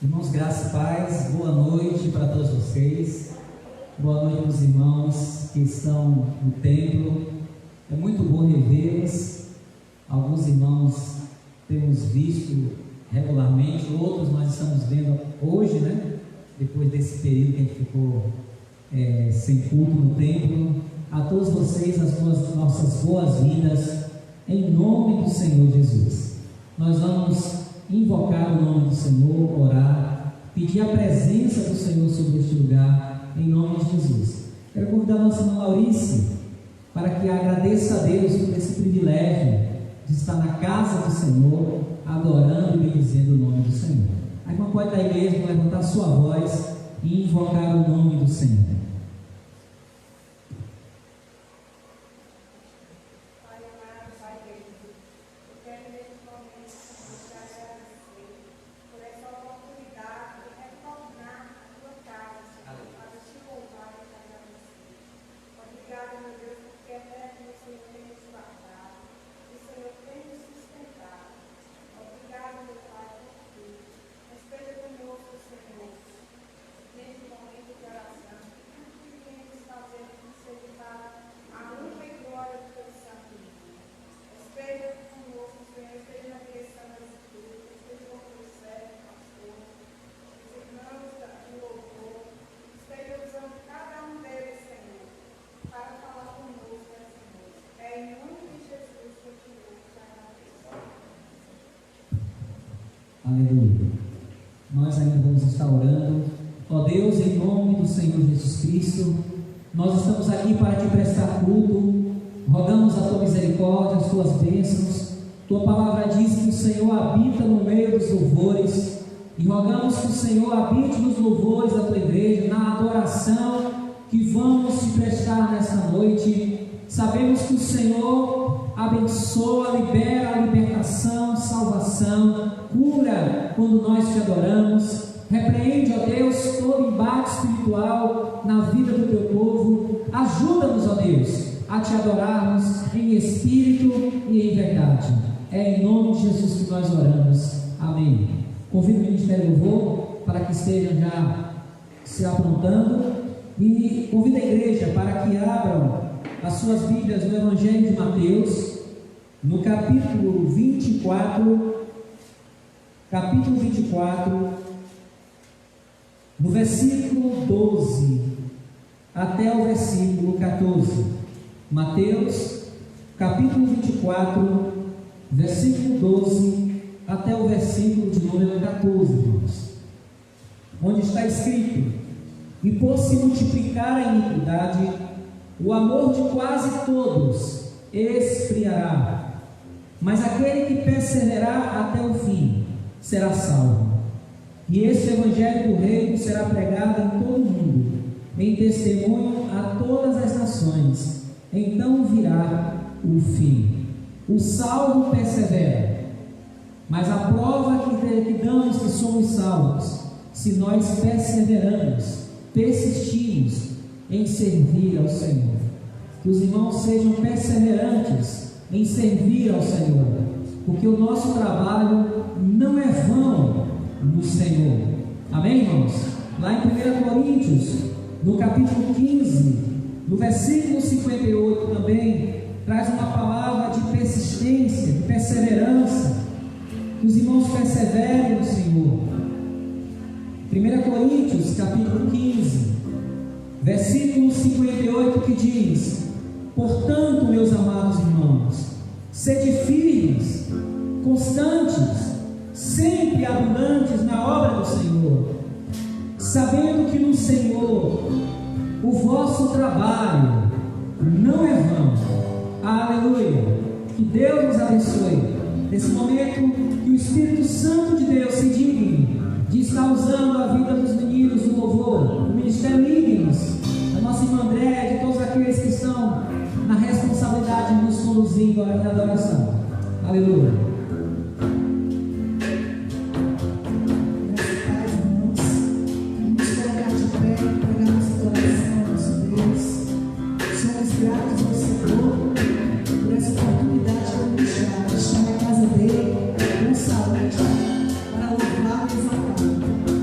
Irmãos, graça e paz, boa noite para todos vocês, boa noite aos irmãos que estão no templo. É muito bom revê-los. Alguns irmãos temos visto regularmente, outros nós estamos vendo hoje, depois desse período que a gente ficou sem culto no templo. A todos vocês, as nossas boas-vindas, em nome do Senhor Jesus. Nós vamos invocar o nome do Senhor, orar, pedir a presença do Senhor sobre este lugar, em nome de Jesus. Quero convidar a nossa irmã Laurice para que agradeça a Deus por esse privilégio de estar na casa do Senhor, adorando e bendizendo o nome do Senhor. A irmã pode daí mesmo levantar sua voz e invocar o nome do Senhor. Aleluia. Nós ainda vamos estar orando. Ó Deus, em nome do Senhor Jesus Cristo, nós estamos aqui para te prestar culto. Rogamos a tua misericórdia, as tuas bênçãos. Tua palavra diz que o Senhor habita no meio dos louvores, e rogamos que o Senhor habite nos louvores da tua igreja, na adoração que vamos te prestar nesta noite. Sabemos que o Senhor abençoa, libera a libertação, salvação, cura quando nós te adoramos. Repreende, ó Deus, todo embate espiritual na vida do teu povo. Ajuda-nos, ó Deus, a te adorarmos em espírito e em verdade. É em nome de Jesus que nós oramos. Amém. Convido o Ministério do Louvor para que estejam já se aprontando, e convido a igreja para que abram as suas Bíblias no Evangelho de Mateus, no capítulo 24, no versículo 12 até o versículo 14. Mateus, capítulo 24, versículo 12 até o versículo de número 14, irmãos, onde está escrito: e por se multiplicar a iniquidade, o amor de quase todos esfriará, mas aquele que perseverar até o fim será salvo. E este evangelho do reino será pregado em todo o mundo, em testemunho a todas as nações. Então virá o fim. O salvo persevera, mas a prova que damos que somos salvos, se nós perseveramos, persistimos em servir ao Senhor. Que os irmãos sejam perseverantes em servir ao Senhor, porque o nosso trabalho não é vão no Senhor. Amém, irmãos? Lá em 1 Coríntios, no capítulo 15, no versículo 58 também, traz uma palavra de persistência, de perseverança. Que os irmãos perseverem no Senhor. 1 Coríntios, capítulo 15, versículo 58, que diz: portanto, meus amados irmãos, sede firmes, constantes, sempre abundantes na obra do Senhor, sabendo que no Senhor o vosso trabalho não é vão. Aleluia! Que Deus nos abençoe. Nesse momento, que o Espírito Santo de Deus se digne de estar usando a vida dos meninos do louvor, do Ministério Ígneos, da nossa irmã André, de todos aqueles que estão na responsabilidade de nos conduzindo à adoração. Aleluia. Para louvar e exaltar.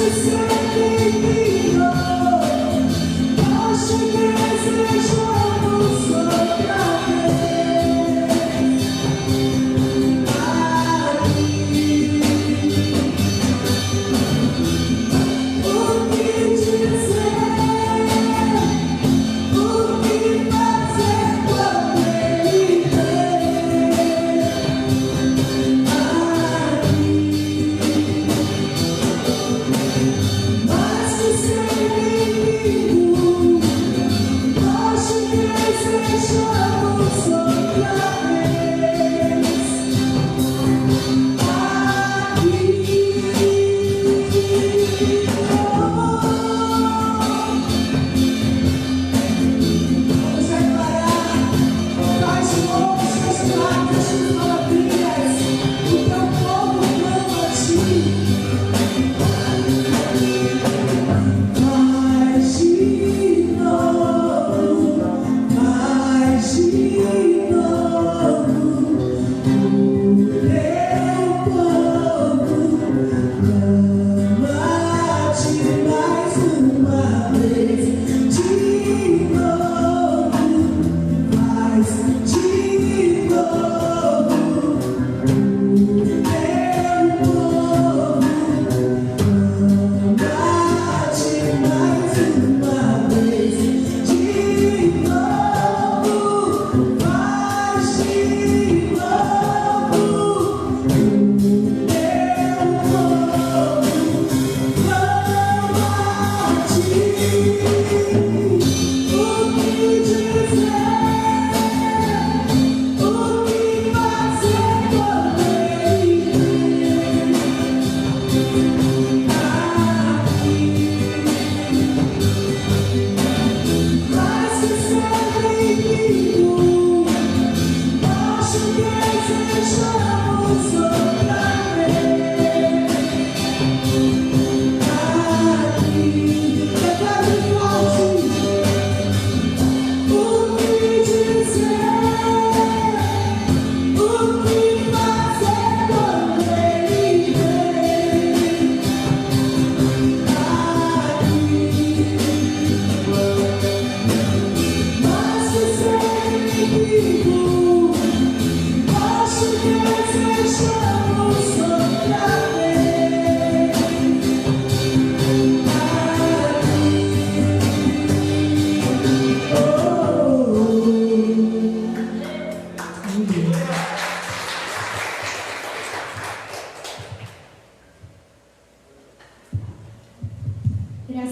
Graça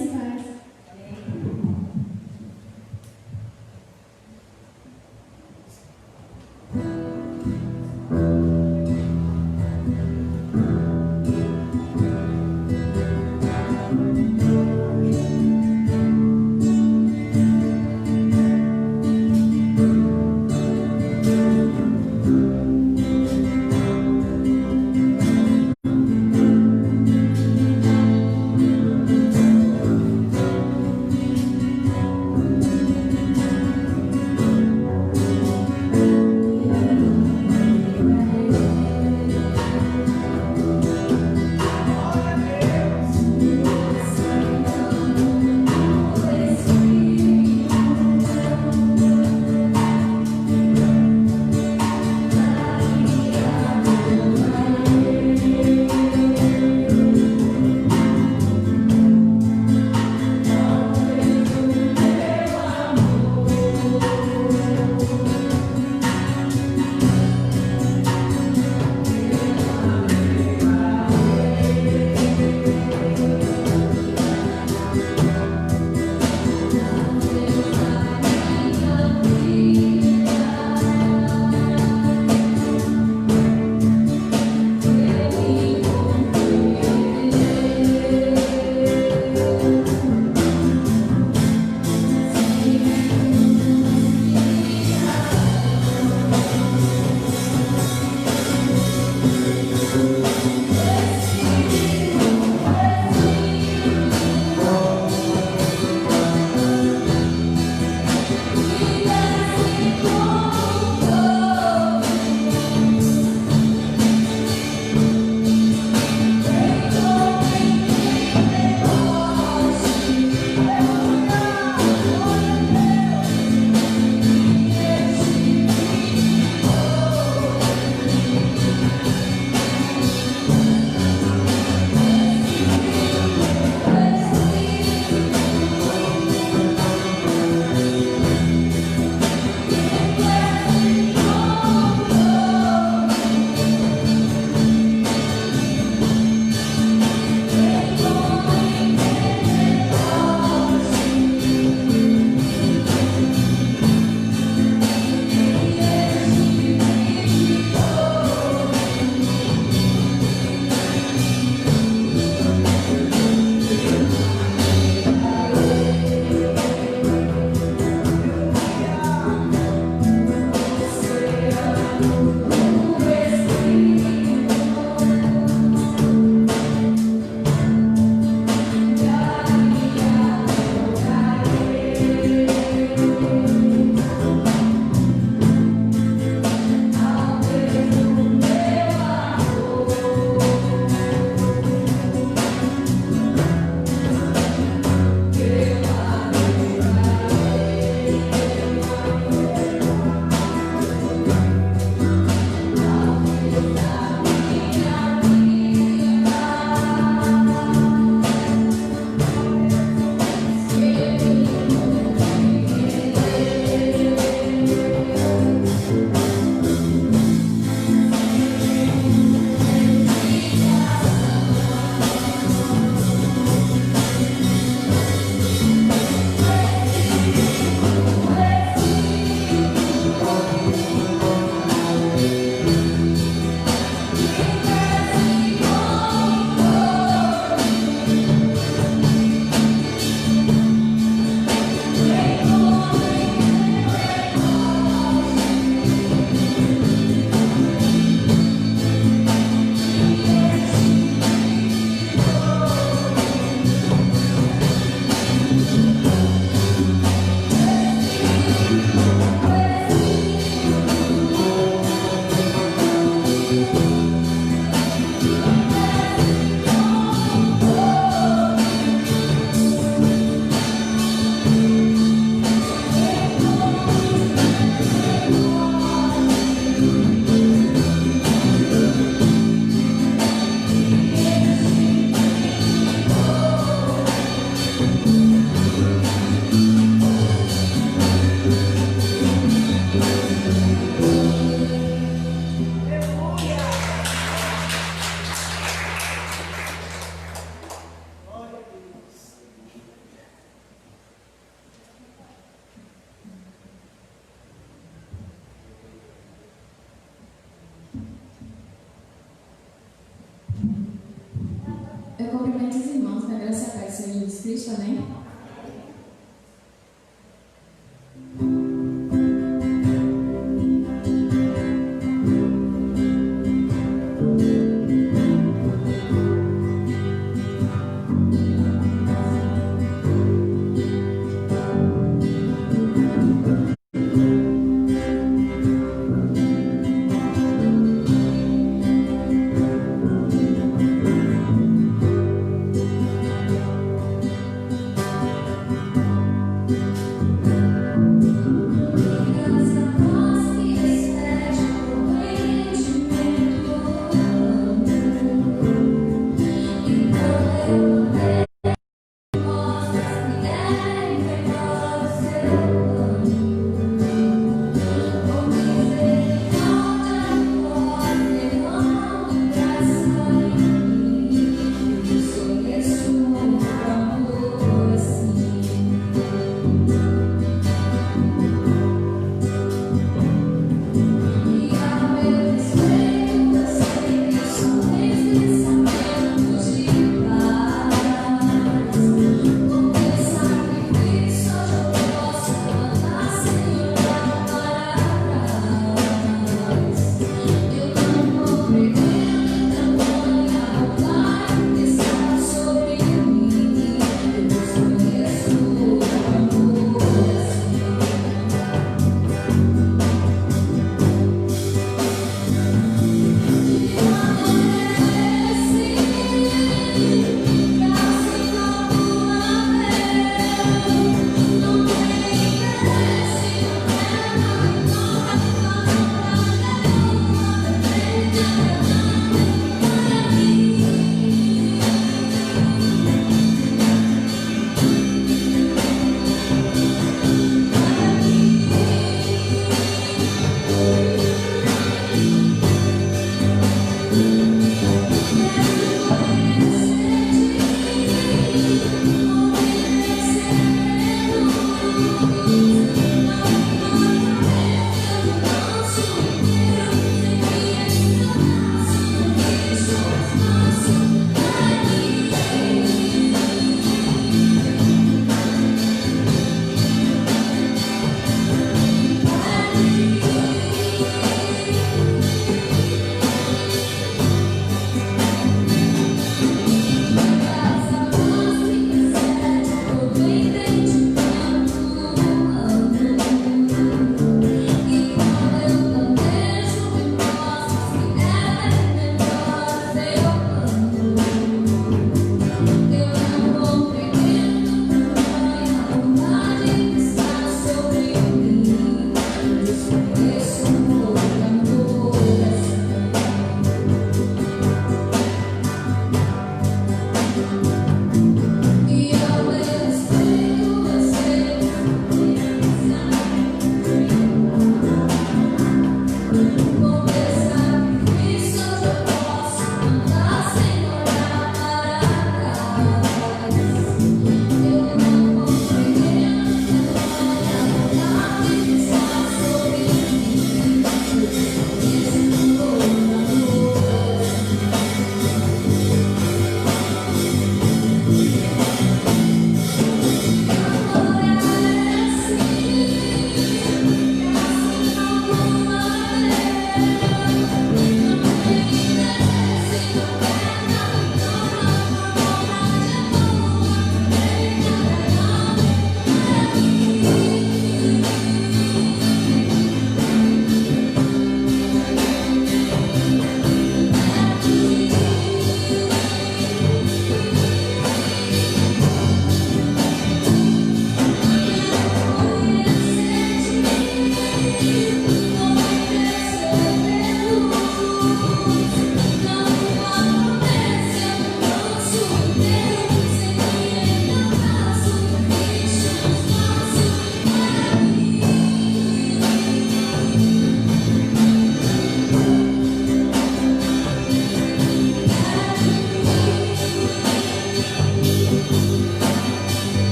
e paz. Eu cumprimento os irmãos, que a graça e a paz do Senhor Jesus Cristo, amém?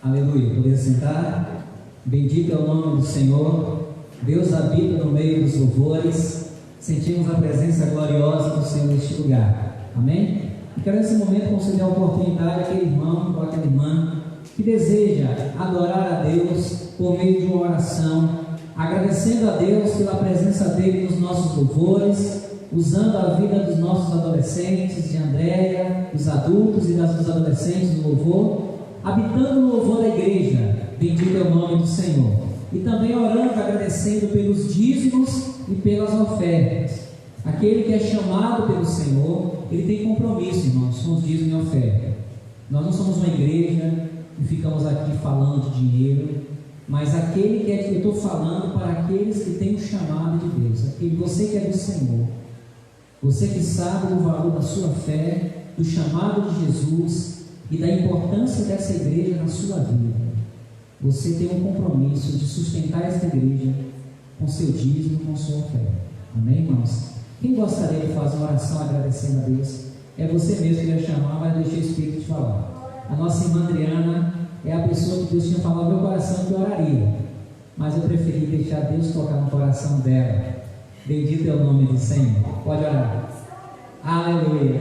Aleluia. Poder sentar. Bendito é o nome do Senhor. Deus habita no meio dos louvores. Sentimos a presença gloriosa do Senhor neste lugar. Amém? E quero nesse momento conceder a oportunidade àquele irmão ou àquela irmã que deseja adorar a Deus por meio de uma oração, agradecendo a Deus pela presença dele nos nossos louvores, usando a vida dos nossos adolescentes, de Andréia, dos adultos e dos adolescentes no louvor, habitando no louvor da igreja. Bendito é o nome do Senhor. E também orando, agradecendo pelos dízimos e pelas ofertas. Aquele que é chamado pelo Senhor, ele tem compromisso, irmãos, com os dízimos e ofertas. Nós não somos uma igreja e ficamos aqui falando de dinheiro, mas aquele que eu estou falando para aqueles que têm o chamado de Deus, aquele, você que é do Senhor, você que sabe o valor da sua fé, do chamado de Jesus e da importância dessa igreja na sua vida. Você tem um compromisso de sustentar esta igreja com seu dízimo e com sua oferta. Amém, irmãos? Quem gostaria de fazer uma oração agradecendo a Deus? É você mesmo que ia chamar, mas deixei o Espírito te falar. A nossa irmã Adriana é a pessoa que Deus tinha falado no meu coração que oraria, mas eu preferi deixar Deus tocar no coração dela. Bendito é o nome do Senhor. Pode orar. Aleluia.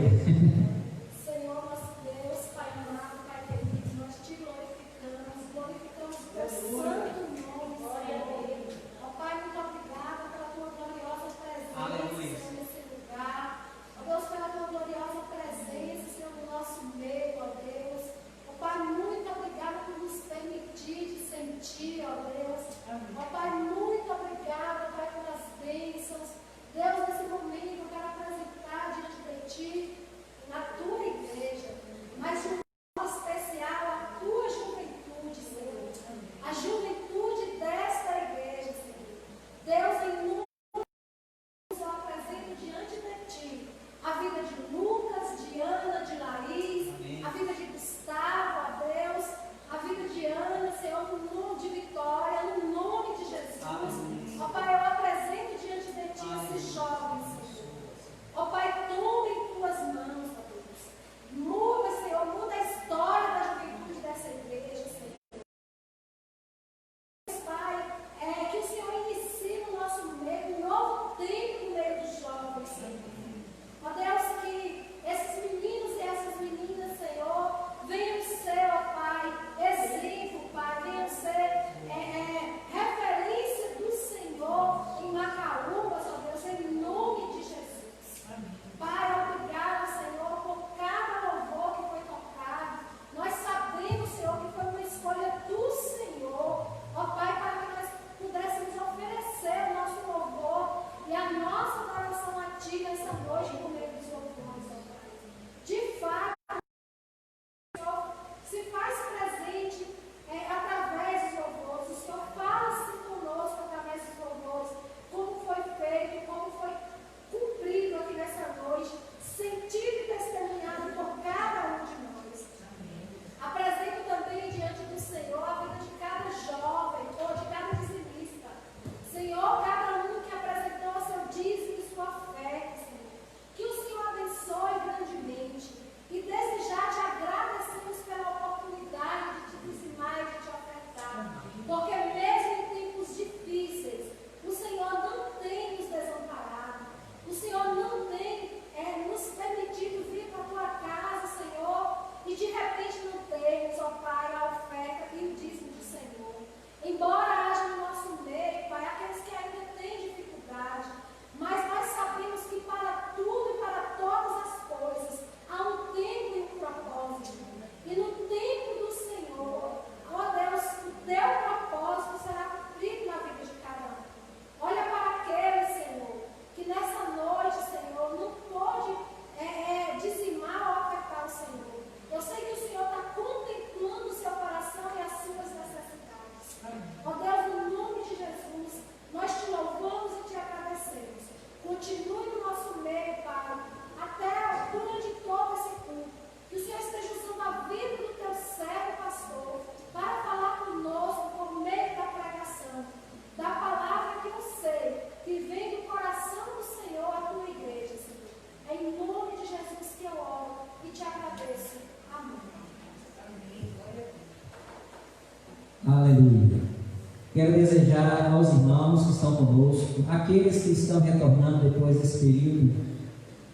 Senhor, nosso Deus, Pai amado, Pai querido, nós te glorificamos o teu santo nome, Senhor. Ó Pai, muito obrigada pela tua gloriosa presença, Senhor, nesse lugar. Ó Deus, pela tua gloriosa presença, Senhor, no nosso meio, ó Deus. Ó Pai, muito obrigada por nos permitir de sentir, ó Deus. Ó Pai, muito obrigada, Pai, pelas bênçãos. Deus, nesse momento, eu quero apresentar diante de Ti Aleluia. Quero desejar aos irmãos que estão conosco, aqueles que estão retornando depois desse período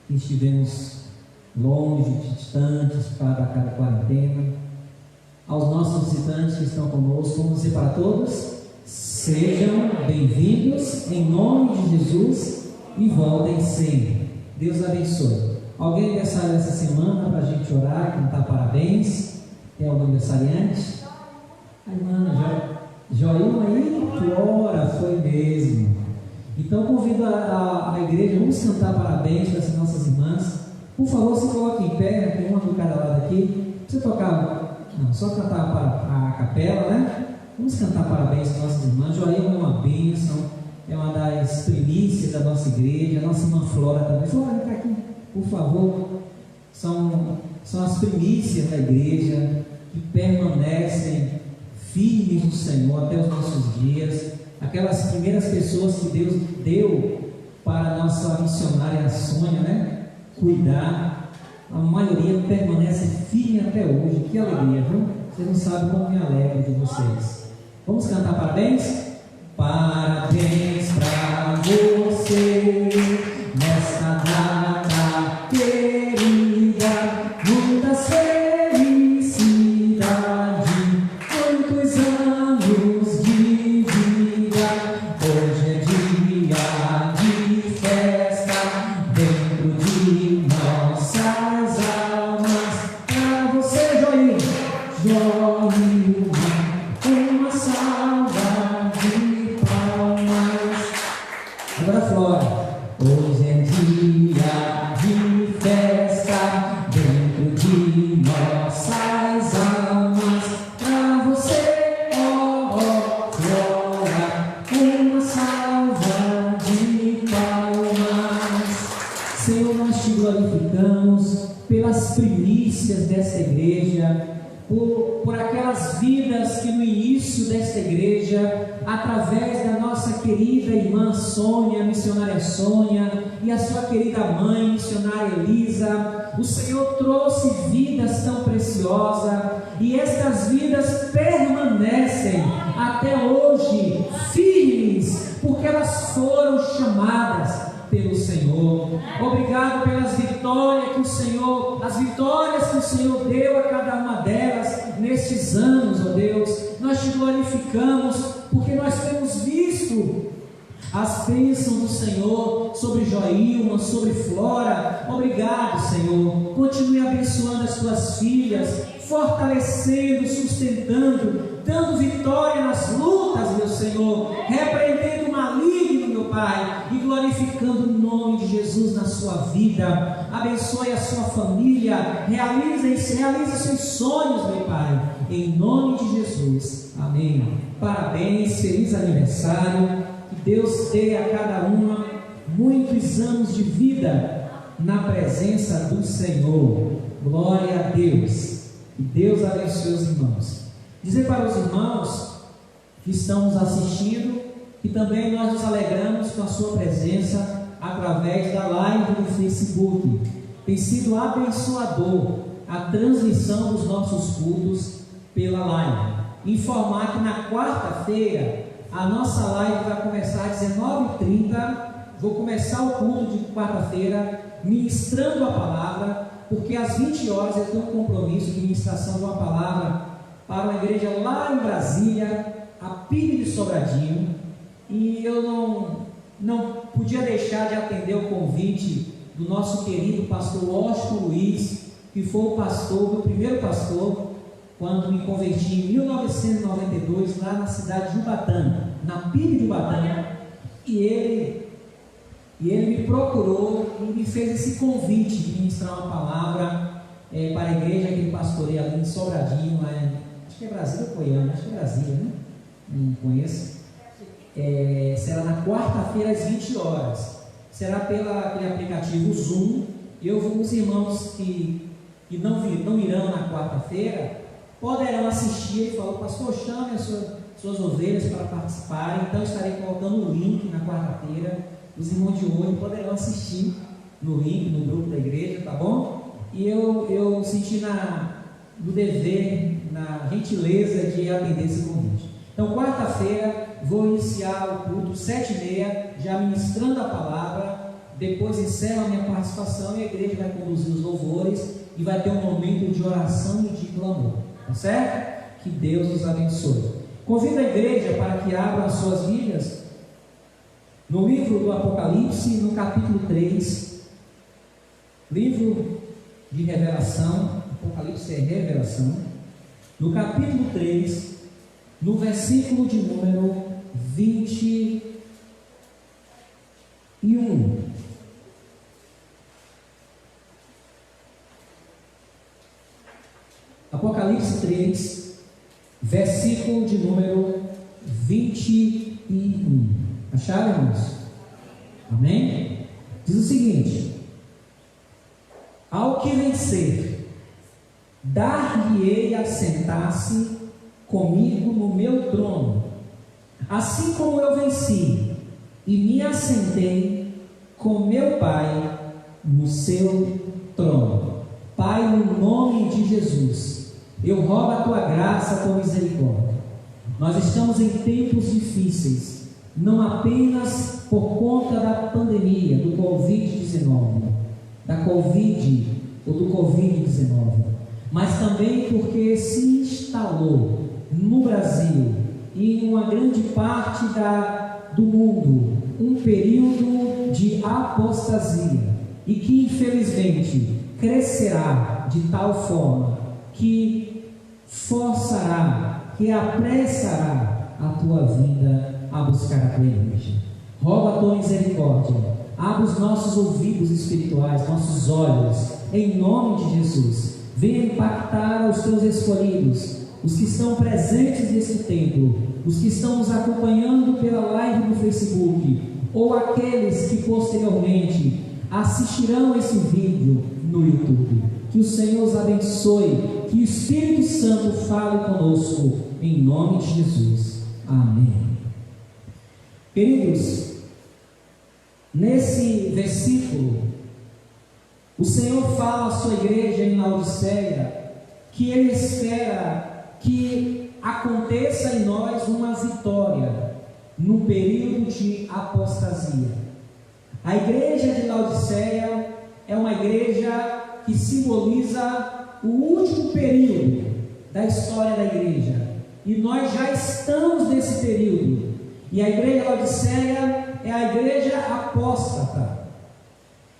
que estivemos longe, distantes, por causa da quarentena, aos nossos visitantes que estão conosco, vamos dizer para todos: sejam bem-vindos em nome de Jesus e voltem sempre. Deus abençoe. Alguém aniversário essa semana para a gente orar, cantar parabéns? Tem algum aniversariante? A irmã Joilma aí, Flora, foi mesmo. Então convido a igreja, vamos cantar parabéns para as nossas irmãs. Por favor, se coloque em pé, tem uma do cada lado aqui. Você tocar, não, só cantar para a capela, né? Vamos cantar parabéns para as nossas irmãs. Joilma é uma bênção, é uma das primícias da nossa igreja. A nossa irmã Flora também. Flora, vem cá aqui, por favor. São as primícias da igreja que permanecem firmes no Senhor até os nossos dias, aquelas primeiras pessoas que Deus deu para a nossa missionária Sônia, né? Cuidar, a maioria permanece firme até hoje. Que alegria, viu? Vocês não sabem como me alegro de vocês. Vamos cantar parabéns? Parabéns para você nesta data querida, muitas desta igreja, por aquelas vidas que no início desta igreja, através da nossa querida irmã Sônia, missionária Sônia, e a sua querida mãe, missionária Elisa, o Senhor trouxe vidas tão preciosas, e estas vidas permanecem até hoje firmes, porque elas foram chamadas pelo Senhor. Obrigado pelas vitórias que o Senhor, as vitórias que o Senhor deu a cada uma delas nestes anos, ó Deus. Nós te glorificamos porque nós temos visto as bênçãos do Senhor sobre Joilma, sobre Flora. Obrigado, Senhor. Continue abençoando as tuas filhas, fortalecendo, sustentando, dando vitória nas lutas, meu Senhor, repreendendo o maligno, meu Pai, e glorificando o nome de Jesus na sua vida. Abençoe a sua família, realize seus sonhos, meu Pai, em nome de Jesus. Amém. Parabéns, feliz aniversário, que Deus dê a cada uma muitos anos de vida na presença do Senhor. Glória a Deus. Que Deus abençoe os irmãos. Dizer para os irmãos que estão nos assistindo que também nós nos alegramos com a sua presença através da live no Facebook. Tem sido abençoador a transmissão dos nossos cultos pela live. Informar que na quarta-feira a nossa live vai começar às 19h30. Vou começar o culto de quarta-feira ministrando a palavra, porque às 20 horas eu tenho um compromisso de ministração de uma palavra para uma igreja lá em Brasília, a PIB de Sobradinho, e eu não podia deixar de atender o convite do nosso querido pastor Washington Luiz, que foi o pastor, o primeiro pastor, quando me converti em 1992, lá na cidade de Ubatã, na PIB de Ubatã, e ele me procurou e me fez esse convite de ministrar uma palavra para a igreja que ele pastoreia ali em Sobradinho, acho que é Brasília ou Goiânia, acho que é Brasília, né? Não conheço. Será na quarta-feira às 20 horas. Será pelo aplicativo Zoom. Os irmãos que não irão na quarta-feira poderão assistir. Ele falou: pastor, chame as suas ovelhas para participarem. Então estarei colocando o link na quarta-feira. Os irmãos de hoje poderão assistir no link, no grupo da igreja, tá bom? E eu senti no dever, na gentileza de atender esse convite. Então, quarta-feira, vou iniciar o culto 7h30, já ministrando a palavra, depois encerro a minha participação e a igreja vai conduzir os louvores e vai ter um momento de oração e de clamor, tá certo? Que Deus nos abençoe. Convido a igreja para que abram as suas Bíblias no livro do Apocalipse, no capítulo 3, livro de revelação. Apocalipse é revelação. No capítulo 3, no versículo de número 21. Apocalipse 3, versículo de número 21. Acharam, irmãos? Amém? Diz o seguinte: ao que vencer, dar-lhe-ei a sentar-se comigo no meu trono, assim como eu venci e me assentei com meu Pai no seu trono. Pai, no nome de Jesus, eu rogo a tua graça, a tua misericórdia. Nós estamos em tempos difíceis, não apenas por conta da pandemia, do Covid-19, do Covid-19, mas também porque se instalou no Brasil e em uma grande parte do mundo um período de apostasia e que infelizmente crescerá de tal forma que forçará, que apressará a tua vinda a buscar a tua igreja. Rogo a tua misericórdia, abre os nossos ouvidos espirituais, nossos olhos, em nome de Jesus. Venha impactar os teus escolhidos, os que estão presentes nesse templo, os que estão nos acompanhando pela live no Facebook, ou aqueles que posteriormente assistirão esse vídeo no YouTube. Que o Senhor os abençoe, que o Espírito Santo fale conosco, em nome de Jesus. Amém. Queridos, nesse versículo, o Senhor fala à sua igreja em Laodiceia que Ele espera que aconteça em nós uma vitória no período de apostasia. A igreja de Laodiceia é uma igreja que simboliza o último período da história da igreja, e nós já estamos nesse período. E a igreja de Laodiceia é a igreja apóstata,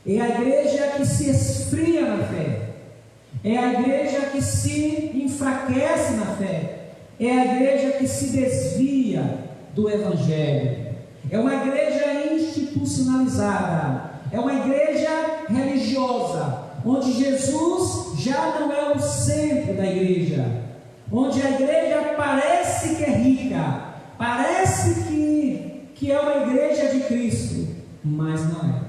é a igreja que se esfria na fé, é a igreja que se enfraquece na fé, é a igreja que se desvia do Evangelho, é uma igreja institucionalizada, é uma igreja religiosa, onde Jesus já não é o centro da igreja, onde a igreja parece que é rica, parece que é uma igreja de Cristo, mas não é.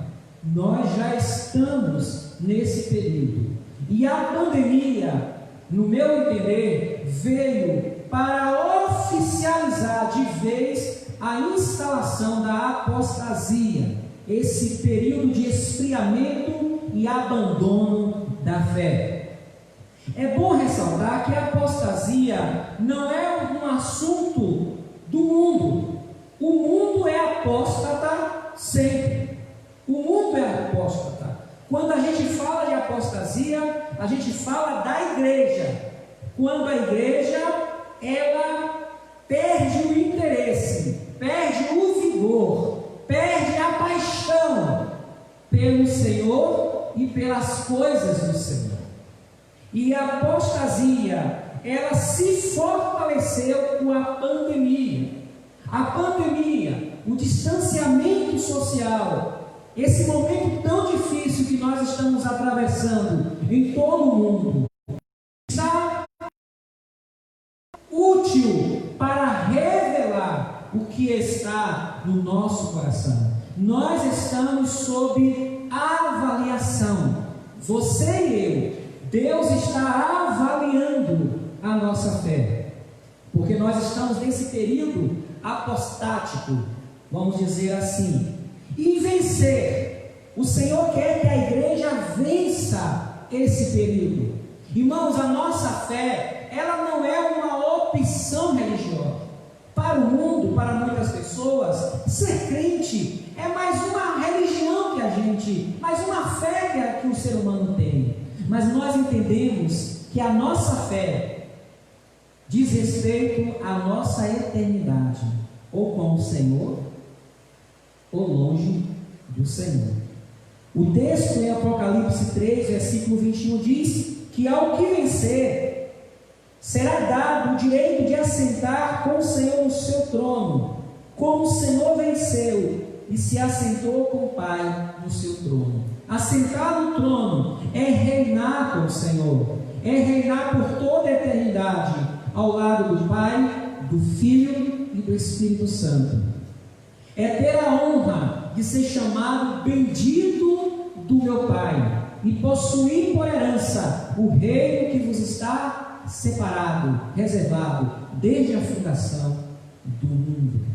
Nós já estamos nesse período, e a pandemia, no meu entender, veio para oficializar de vez a instalação da apostasia, esse período de esfriamento e abandono da fé. É bom ressaltar que a apostasia não é um assunto do mundo. O mundo é apóstata sempre. O mundo é apóstata. Quando a gente fala de apostasia, a gente fala da igreja. Quando a igreja, ela perde o interesse, perde o vigor, perde a paixão pelo Senhor e pelas coisas do Senhor. E a apostasia, ela se fortaleceu com a pandemia. A pandemia, o distanciamento social, esse momento tão difícil que nós estamos atravessando em todo o mundo, está útil para revelar o que está no nosso coração. Nós estamos sob avaliação, você e eu. Deus está avaliando a nossa fé, porque nós estamos nesse período apostático, vamos dizer assim. E vencer, o Senhor quer que a igreja vença esse período. Irmãos, a nossa fé, ela não é uma opção religiosa. Para o mundo, para muitas pessoas, ser crente é mais uma religião que a gente, mais uma fé que o ser humano tem. Mas nós entendemos que a nossa fé diz respeito à nossa eternidade, ou com o Senhor, ou longe do Senhor. O texto em Apocalipse 3, versículo 21 diz que ao que vencer, será dado o direito de assentar com o Senhor no seu trono, como o Senhor venceu e se assentou com o Pai no seu trono. Assentar no trono é reinar com o Senhor, é reinar por toda a eternidade, ao lado do Pai, do Filho e do Espírito Santo. É ter a honra de ser chamado bendito do meu Pai e possuir por herança o reino que vos está separado, reservado desde a fundação do mundo.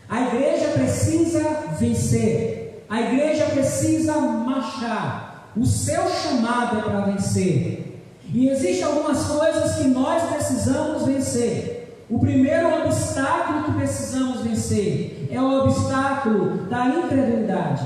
A igreja precisa vencer, a igreja precisa marchar. O seu chamado é para vencer, e existem algumas coisas que nós precisamos vencer. O primeiro obstáculo que precisamos vencer é o obstáculo da incredulidade,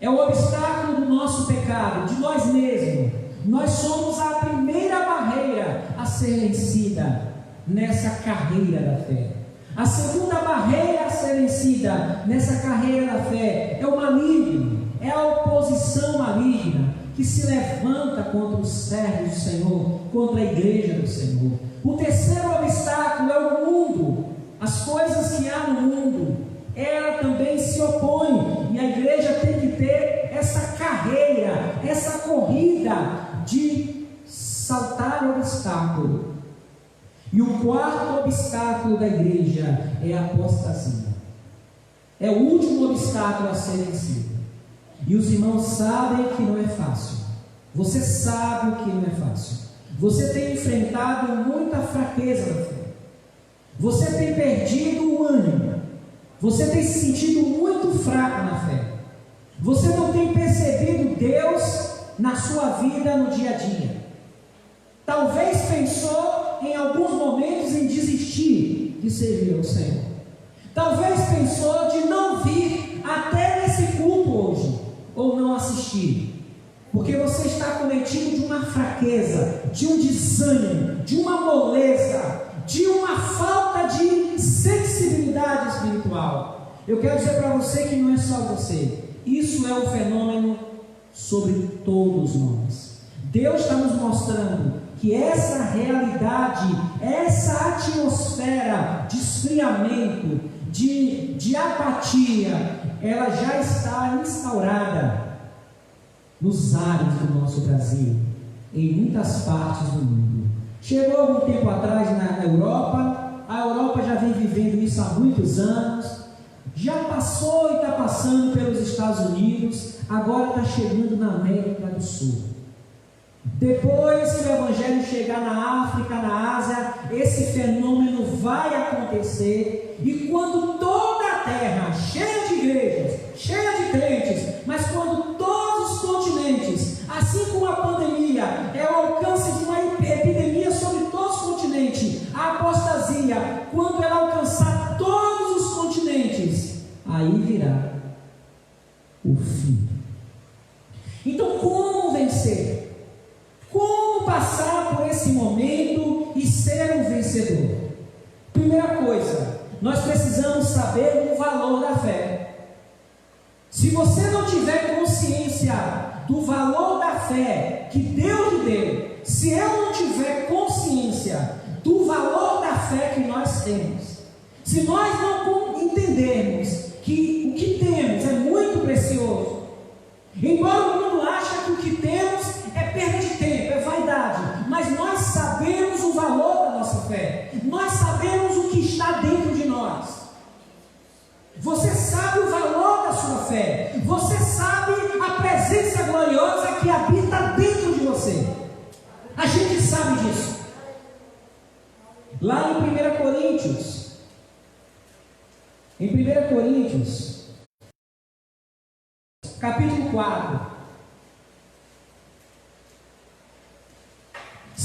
é o obstáculo do nosso pecado, de nós mesmos. Nós somos a primeira barreira a ser vencida nessa carreira da fé. A segunda barreira a ser vencida nessa carreira da fé é o maligno, é a oposição maligna que se levanta contra os servos do Senhor, contra a igreja do Senhor. O terceiro obstáculo é o mundo, as coisas que há no mundo, ela também se opõe, e a igreja tem que ter essa carreira, essa corrida de saltar o obstáculo. E o quarto obstáculo da igreja é a apostasia. É o último obstáculo a ser vencido. E os irmãos sabem que não é fácil. Você sabe que não é fácil. Você tem enfrentado muita fraqueza na fé. Você tem perdido o ânimo. Você tem se sentido muito fraco na fé. Você não tem percebido Deus na sua vida no dia a dia. Talvez pensou em alguns momentos em desistir de servir ao Senhor. Talvez pensou de não vir até nesse culto hoje, ou não assistir, porque você está cometido de uma fraqueza, de um desânimo, de uma moleza, de uma falta de sensibilidade espiritual. Eu quero dizer para você que não é só você, isso é um fenômeno sobre todos nós. Deus está nos mostrando que essa realidade, essa atmosfera de esfriamento, de apatia, ela já está instaurada nos ares do nosso Brasil, em muitas partes do mundo. Chegou algum tempo atrás na Europa, a Europa já vem vivendo isso há muitos anos, já passou e está passando pelos Estados Unidos, agora está chegando na América do Sul. Depois que o Evangelho chegar na África, na Ásia, esse fenômeno vai acontecer, e quando toda a terra, cheia de igrejas, cheia de crentes, mas quando todos os continentes, assim como a pandemia é o alcance de uma epidemia sobre todos os continentes, a apostasia, quando ela alcançar todos os continentes, aí virá o fim. Então, como vencer? Como passar por esse momento e ser um vencedor? Primeira coisa, nós precisamos saber o valor da fé. Se você não tiver consciência do valor da fé que Deus lhe deu, se eu não tiver consciência do valor da fé que nós temos, se nós não entendermos que o que temos é muito precioso, embora o mundo ache que o que temos é perda de tempo, é vaidade, mas nós sabemos o valor da nossa fé, nós sabemos o que está dentro de nós. Você sabe o valor da sua fé, você sabe a presença gloriosa que habita dentro de você. A gente sabe disso. Lá em 1 Coríntios, capítulo 4,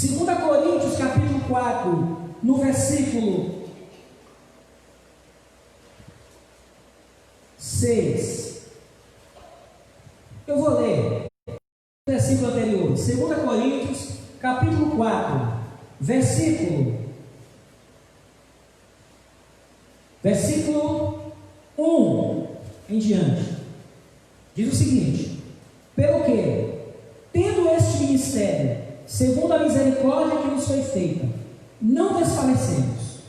2 Coríntios capítulo 4, no versículo 6. Eu vou ler o versículo anterior. 2 Coríntios capítulo 4, versículo 1 em diante. Diz o seguinte: pelo que, tendo este ministério, segundo a misericórdia que nos foi feita, não desfalecemos.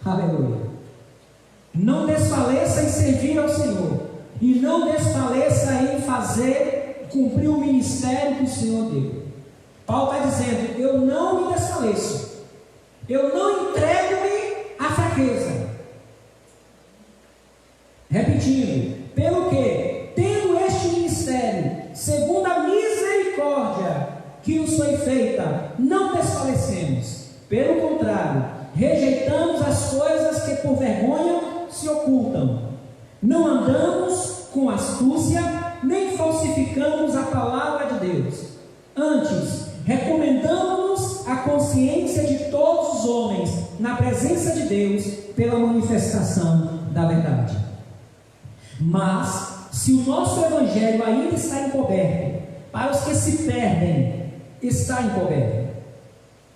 Aleluia. Não desfaleça em servir ao Senhor, e não desfaleça em fazer, cumprir o ministério que o Senhor deu. Paulo está dizendo: eu não me desfaleço, eu não entrego-me à fraqueza. Repetindo: pelo que, tendo este ministério, segundo a misericórdia que nos foi feita, não desfalecemos. Pelo contrário, rejeitamos as coisas que por vergonha se ocultam. Não andamos com astúcia, nem falsificamos a palavra de Deus. Antes, recomendamos-nos a consciência de todos os homens na presença de Deus pela manifestação da verdade. Mas, se o nosso evangelho ainda está encoberto, para os que se perdem, está encoberto,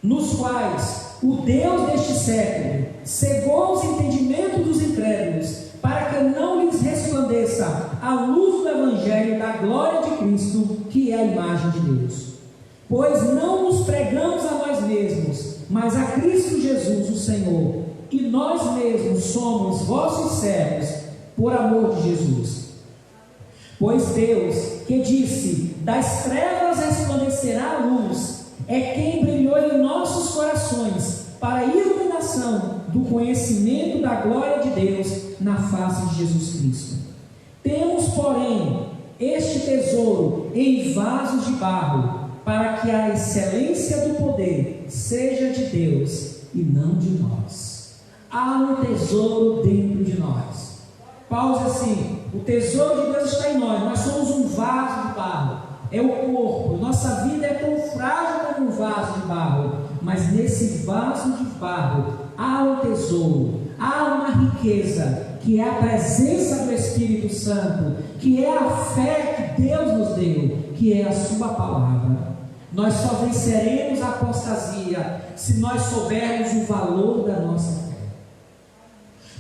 nos quais o Deus deste século cegou os entendimentos dos incrédulos, para que não lhes resplandeça a luz do evangelho da glória de Cristo, que é a imagem de Deus. Pois não nos pregamos a nós mesmos, mas a Cristo Jesus, o Senhor, e nós mesmos somos vossos servos, por amor de Jesus. Pois Deus, que disse: das trevas resplandecerá a luz, é quem brilhou em nossos corações para a iluminação do conhecimento da glória de Deus na face de Jesus Cristo. Temos, porém, este tesouro em vasos de barro, para que a excelência do poder seja de Deus e não de nós. Há um tesouro dentro de nós. Paulo diz assim: o tesouro de Deus está em nós, nós somos um vaso de barro, é o corpo, nossa vida é tão frágil como um vaso de barro, mas nesse vaso de barro há um tesouro, há uma riqueza, que é a presença do Espírito Santo, que é a fé que Deus nos deu, que é a sua palavra. Nós só venceremos a apostasia se nós soubermos o valor da nossa fé.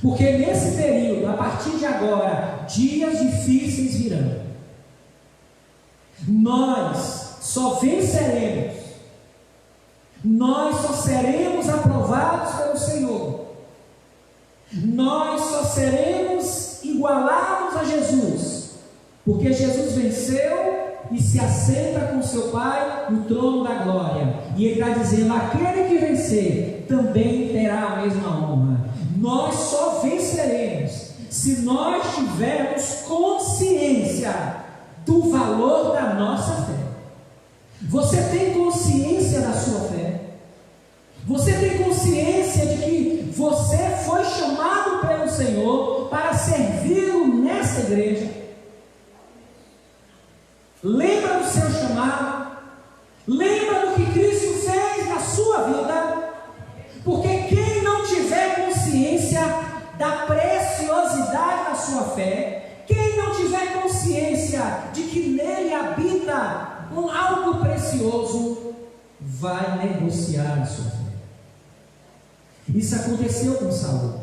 Porque nesse período, a partir de agora, dias difíceis virão. Nós só venceremos, nós só seremos aprovados pelo Senhor, nós só seremos igualados a Jesus, porque Jesus venceu e se assenta com seu Pai no trono da glória, e Ele está dizendo: aquele que vencer também terá a mesma honra. Nós só venceremos se nós tivermos consciência do valor da nossa fé. Você tem consciência da sua fé? Você tem consciência de que você foi chamado pelo Senhor para servi-lo nessa igreja? Lembra do seu chamado? Lembra do que Cristo fez na sua vida? Porque quem não tiver consciência da preciosidade da sua fé, quem não tiver consciência de que nele habita algo precioso, vai negociar a sua fé. Isso aconteceu com Esaú.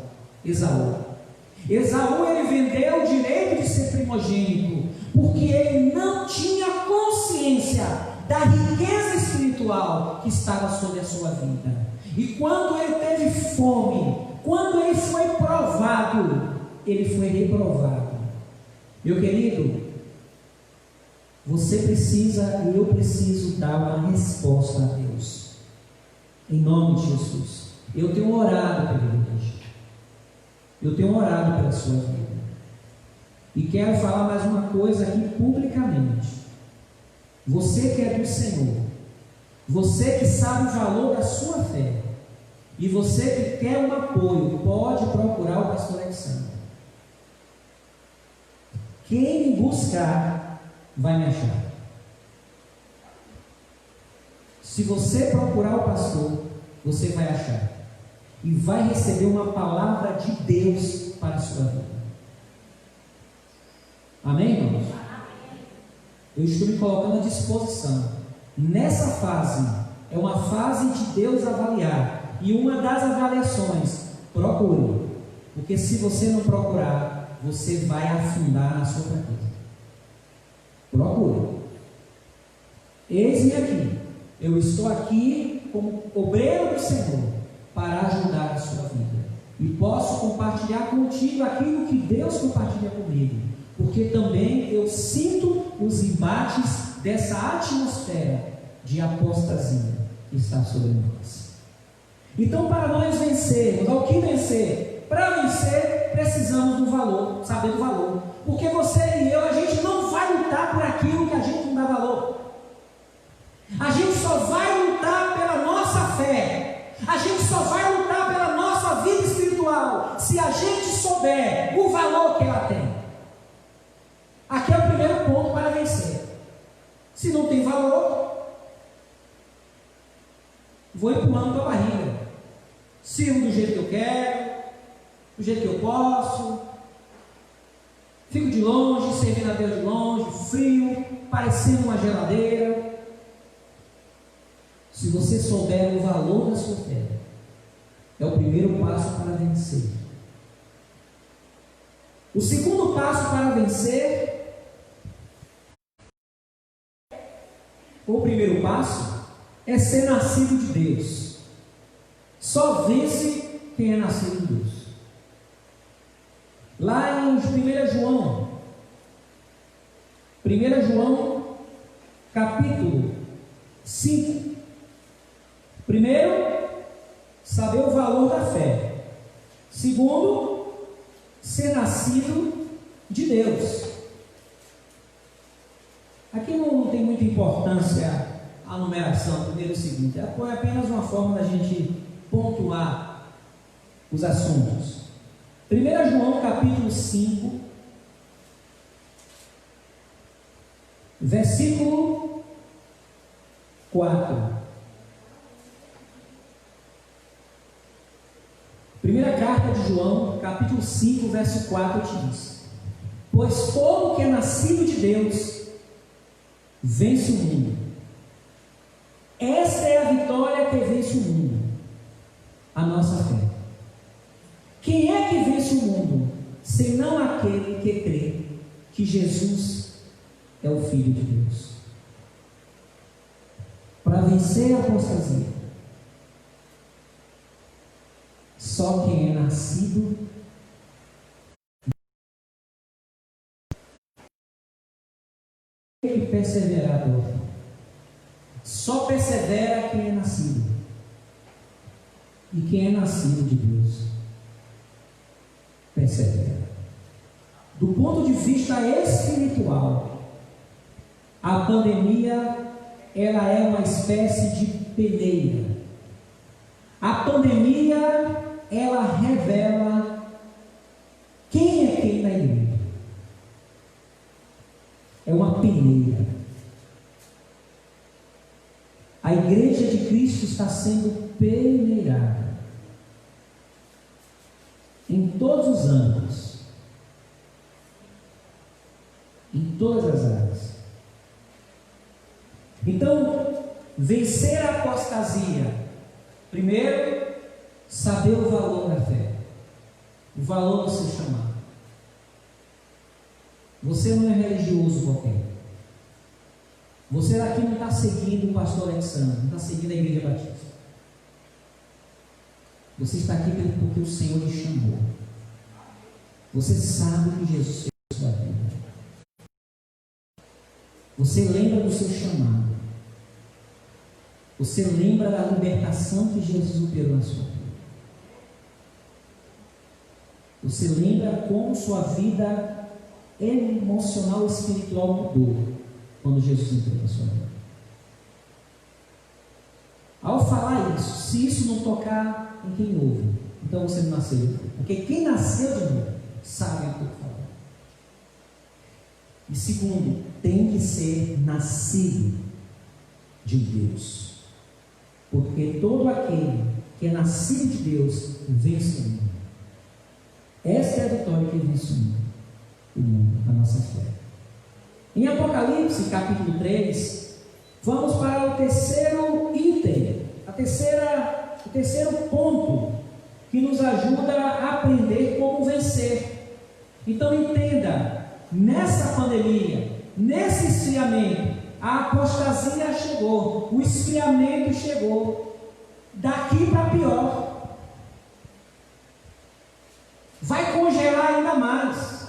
Esaú, ele vendeu o direito de ser primogênito, porque ele não tinha consciência da riqueza espiritual que estava sobre a sua vida. E quando ele teve fome, quando ele foi provado, ele foi reprovado. Meu querido, você precisa e eu preciso dar uma resposta a Deus, em nome de Jesus. Eu tenho orado pela igreja, eu tenho orado pela sua vida, e quero falar mais uma coisa aqui publicamente. Você que é do Senhor, você que sabe o valor da sua fé, e você que quer um apoio, pode procurar o pastor Alexandre. Quem me buscar vai me achar. Se você procurar o pastor, você vai achar. E vai receber uma palavra de Deus para a sua vida. Amém, irmãos? Eu estou me colocando à disposição. Nessa fase, é uma fase de Deus avaliar. E uma das avaliações, procure. Porque se você não procurar, você vai afundar na sua fraqueza. Procure. Eis-me aqui. Eu estou aqui como obreiro do Senhor para ajudar a sua vida. E posso compartilhar contigo aquilo que Deus compartilha comigo. Porque também eu sinto os embates dessa atmosfera de apostasia que está sobre nós. Então, para nós vencermos, ao que vencer? Para vencer, precisamos do valor, saber do valor. Porque você e eu, a gente não vai lutar por aquilo que a gente não dá valor. A gente só vai lutar pela nossa fé. A gente só vai lutar pela nossa vida espiritual se a gente souber o valor que ela tem. Aqui é o primeiro ponto para vencer. Se não tem valor, vou empurrando para a barriga. Sirvo do jeito que eu quero, do jeito que eu posso. Fico de longe, servindo a Deus de longe, frio, parecendo uma geladeira. Se você souber o valor da sua fé, é o primeiro passo para vencer. O segundo passo para vencer, o primeiro passo, é ser nascido de Deus. Só vence quem é nascido de Deus. Lá em 1 João, capítulo 5. Primeiro, saber o valor da fé. Segundo, ser nascido de Deus. Aqui não tem muita importância a numeração, primeiro e segundo. É apenas uma forma da gente pontuar os assuntos. 1 João capítulo 5, versículo 4. Primeira carta de João, capítulo 5, verso 4, te diz: pois todo que é nascido de Deus vence o mundo. Esta é a vitória que vence o mundo, a nossa fé. Quem é que vence o mundo, senão aquele que crê que Jesus é o Filho de Deus? Para vencer a apostasia, só quem é nascido e perseverador. Só persevera quem é nascido. E quem é nascido de Deus persevera. Do ponto de vista espiritual, a pandemia ela é uma espécie de peneira. A pandemia ela revela quem é quem na igreja. É uma peneira. A igreja de Cristo está sendo peneirada em todos os âmbitos, em todas as áreas. Então, vencer a apostasia, primeiro, saber o valor da fé, o valor do seu chamado. Você não é religioso qualquer. Você aqui não está seguindo o pastor Alexandre, não está seguindo a Igreja Batista. Você está aqui porque o Senhor lhe chamou. Você sabe que Jesus fez a sua vida. Você lembra do seu chamado. Você lembra da libertação que Jesus operou na sua vida. Você lembra como sua vida emocional e espiritual mudou quando Jesus entrou na sua vida. Ao falar isso, se isso não tocar em quem ouve, então você não nasceu de novo. Porque quem nasceu de novo sabe o que eu estou falando. E segundo, tem que ser nascido de Deus. porque todo aquele que é nascido de Deus vence o mundo. Essa é a vitória que vence o mundo, a nossa fé. Em Apocalipse, capítulo 3, vamos para o terceiro item, o terceiro ponto que nos ajuda a aprender como vencer. Então entenda, nessa pandemia, nesse esfriamento, a apostasia chegou, o esfriamento chegou, daqui para pior, vai congelar ainda mais.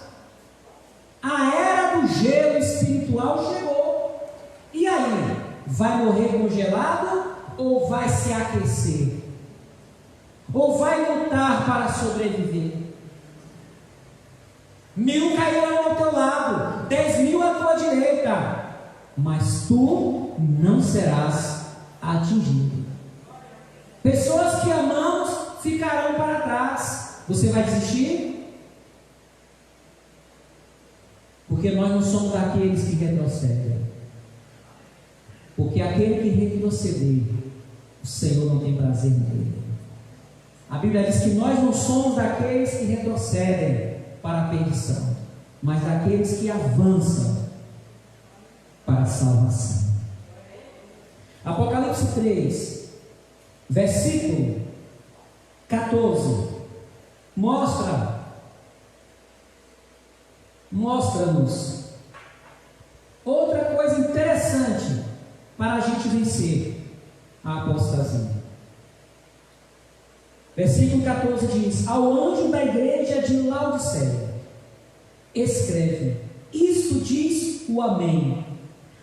A era do gelo espiritual chegou. E aí? Vai morrer congelado ou vai se aquecer? Ou vai lutar para sobreviver? 1000 cairão ao teu lado, 10.000 à tua direita, mas tu não serás atingido. Pessoas que amamos ficarão para trás. Você vai desistir? Porque nós não somos daqueles que retrocedem. Porque aquele que retroceder, o Senhor não tem prazer nele. A Bíblia diz que nós não somos daqueles que retrocedem para a perdição, mas daqueles que avançam para a salvação. Apocalipse 3, versículo 14, mostra-nos outra coisa interessante para a gente vencer a apostasia. Versículo 14 diz: ao anjo da igreja de Laodiceia, escreve: isto diz o Amém,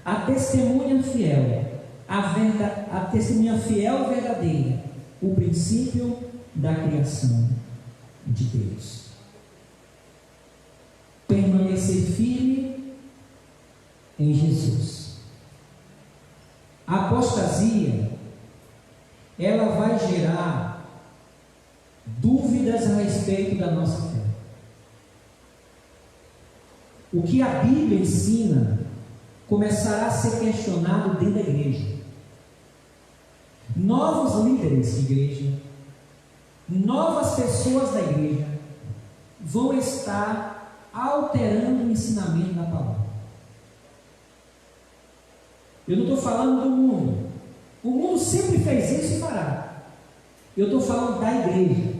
a testemunha fiel, a testemunha fiel e verdadeira, o princípio da criação de Deus. Permanecer firme em Jesus. A apostasia, ela vai gerar dúvidas a respeito da nossa fé. O que a Bíblia ensina começará a ser questionado dentro da igreja. Novos líderes de igreja, novas pessoas da igreja vão estar alterando o ensinamento da palavra. Eu não estou falando do mundo. O mundo sempre fez isso e fará. Eu estou falando da igreja.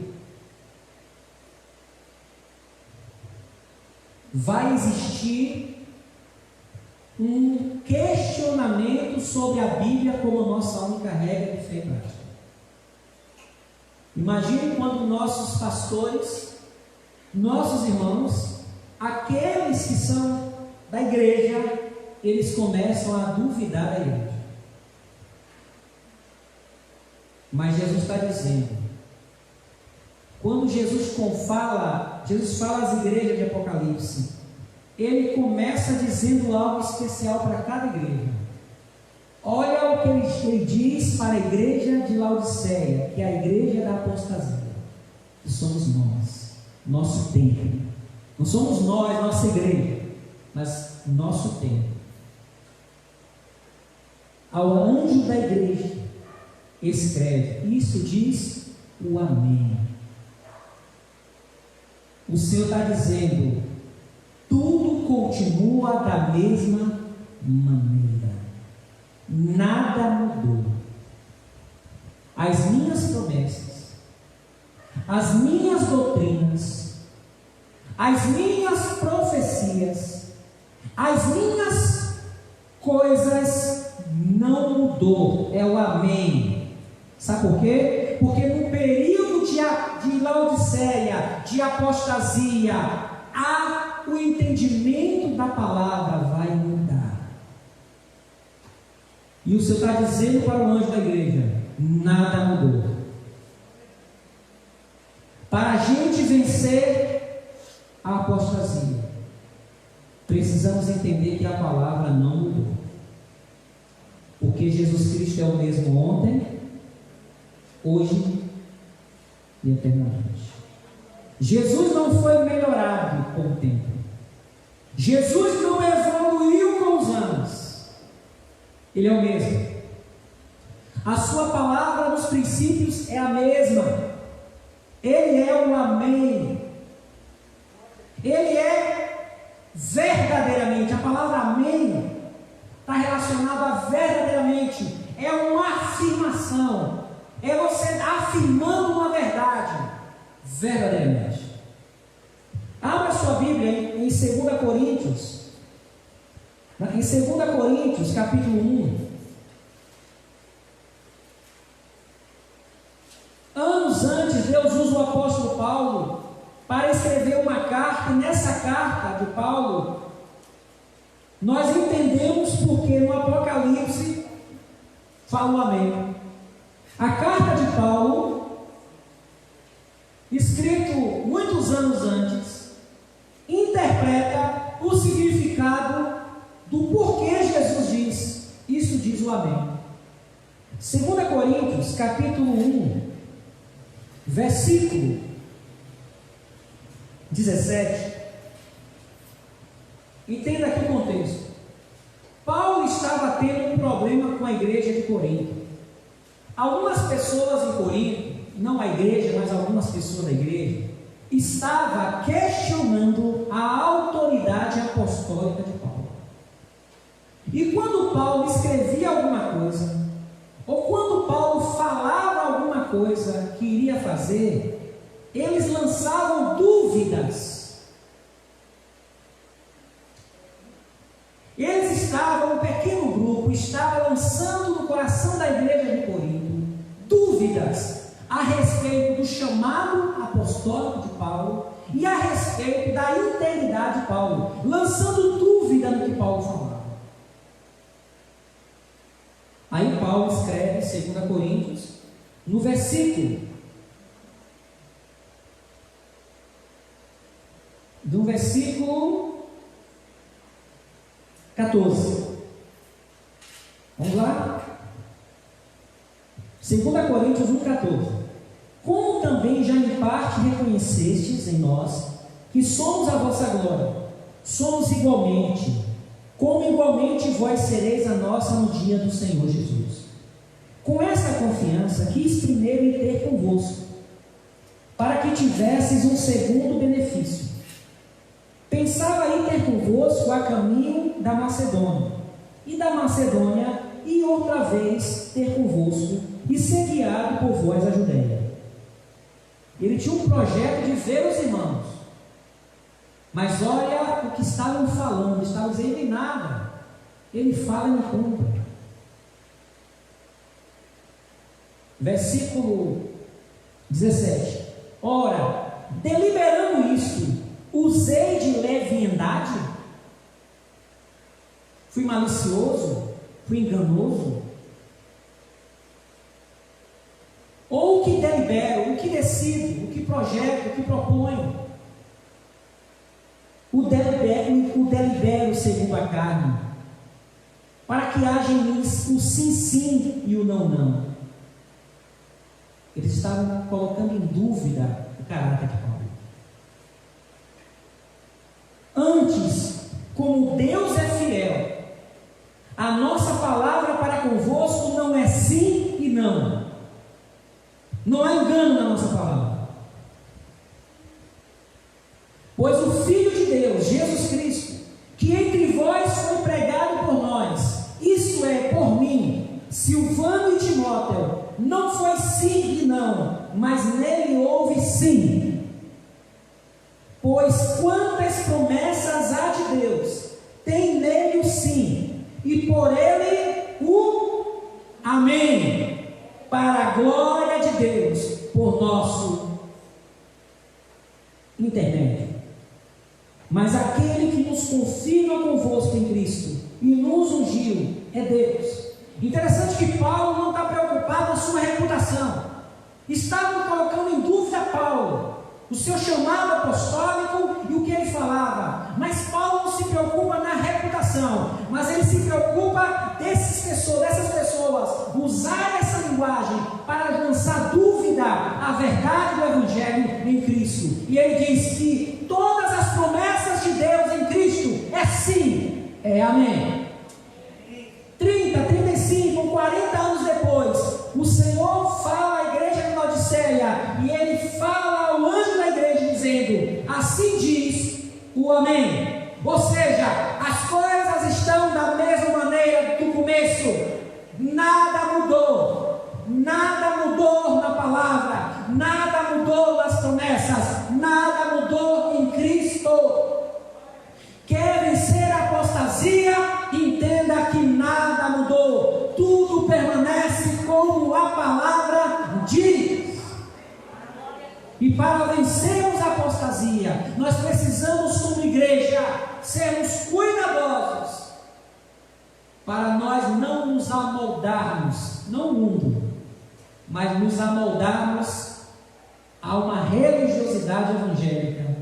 Vai existir um questionamento sobre a Bíblia como nossa única regra de fé e prática. Imagine quando nossos pastores, nossos irmãos, aqueles que são da igreja, eles começam a duvidar da igreja. Mas Jesus está dizendo, quando Jesus fala às igrejas de Apocalipse, ele começa dizendo algo especial para cada igreja. Olha o que ele diz para a igreja de Laodiceia, que é a igreja da apostasia, que somos nós, nosso templo. Não somos nós, nossa igreja, mas nosso templo. Ao anjo da igreja, escreve: isso diz o Amém. O Senhor está dizendo: tudo continua da mesma maneira, nada mudou. As minhas promessas, as minhas doutrinas, as minhas profecias, as minhas coisas não mudou. É o Amém. Sabe por quê? Porque no período de Laodiceia, de apostasia, o entendimento da palavra vai mudar. E o Senhor está dizendo para o anjo da igreja: nada mudou. Para a gente vencer a apostasia, precisamos entender que a palavra não mudou. Porque Jesus Cristo é o mesmo ontem, hoje e eternamente. Jesus não foi melhorado com o tempo. Jesus não evoluiu com os anos. Ele é o mesmo. A sua palavra nos princípios é a mesma. Ele é o Amém. Ele é verdadeiramente. A palavra Amém está relacionada a verdadeiramente. É uma afirmação. É você afirmando uma verdade. Verdadeiramente. Abra sua Bíblia em 2 Coríntios. Em 2 Coríntios, capítulo 1. Anos antes, Deus usa o apóstolo Paulo para escrever uma carta, e nessa carta de Paulo, nós entendemos porque no Apocalipse fala o Amém. A carta de Paulo, escrito muitos anos antes, interpreta o significado do porquê Jesus diz, isso diz o Amém. 2 Coríntios, capítulo 1, versículo 17. Entenda aqui o contexto. Paulo estava tendo um problema com a igreja de Corinto. Algumas pessoas em Corinto, não a igreja, mas algumas pessoas da igreja, estavam questionando a autoridade apostólica de Paulo. E quando Paulo escrevia alguma coisa, ou quando Paulo falava alguma coisa que iria fazer, eles lançavam dúvidas. Eles estavam, um pequeno grupo, estava lançando no coração da igreja de Corinto dúvidas a respeito do chamado apostólico de Paulo e a respeito da integridade de Paulo, lançando dúvida no que Paulo falava. Aí Paulo escreve 2 Coríntios, no versículo 14. Vamos lá? 2 Coríntios 1,14. Como também já em parte reconhecestes em nós, que somos a vossa glória, somos igualmente, como igualmente vós sereis a nossa no dia do Senhor Jesus. Com esta confiança quis primeiro ir ter convosco, para que tivesseis um segundo benefício. Pensava ir ter convosco a caminho da Macedônia, e da Macedônia e outra vez ter convosco, e ser guiado por vós a Judéia. Ele tinha um projeto de ver os irmãos, mas olha o que estavam falando, estavam dizendo em nada. Ele fala e não cumpre. Versículo 17. Ora, deliberando isto, usei de leviandade? Fui malicioso? Fui enganoso? Ou o que delibero, o que decido, o que projeto, o que proponho? O delibero segundo a carne, para que haja em mim o sim, sim e o não, não. Eles estavam colocando em dúvida o caráter de Paulo. Antes, como Deus é fiel, a nossa palavra para convosco não é sim e não. Não há engano na nossa palavra. Pois o Filho de Deus, Jesus Cristo, que entre vós foi pregado por nós, isso é, por mim, Silvano e Timóteo, não foi sim e não, mas nele houve sim. Pois quantas promessas há de Deus, tem nele o sim, e por ele o amém, para a glória de Deus, por nosso intermédio. Mas aquele que nos confirma convosco em Cristo e nos ungiu é Deus. Interessante que Paulo não está preocupado com a sua reputação. Estavam colocando em dúvida Paulo, o seu chamado apostólico e o que ele falava. Mas Paulo não se preocupa na reputação, mas ele se preocupa dessas pessoas usar essa linguagem para lançar dúvida à verdade do Evangelho em Cristo. E ele diz que todas as promessas de Deus em Cristo é sim, é amém. 30, 35, 40 anos depois, ceia, e ele fala ao anjo da igreja dizendo: assim diz o Amém. Ou seja, as coisas estão da mesma maneira do começo. Nada mudou na palavra, nada mudou nas promessas, nada mudou em Cristo. Quer vencer a apostasia? Entenda que nada mudou, tudo permanece como a palavra diz. E para vencermos a apostasia, nós precisamos, como igreja, sermos cuidadosos, para nós não nos amoldarmos, não o mundo, mas nos amoldarmos a uma religiosidade evangélica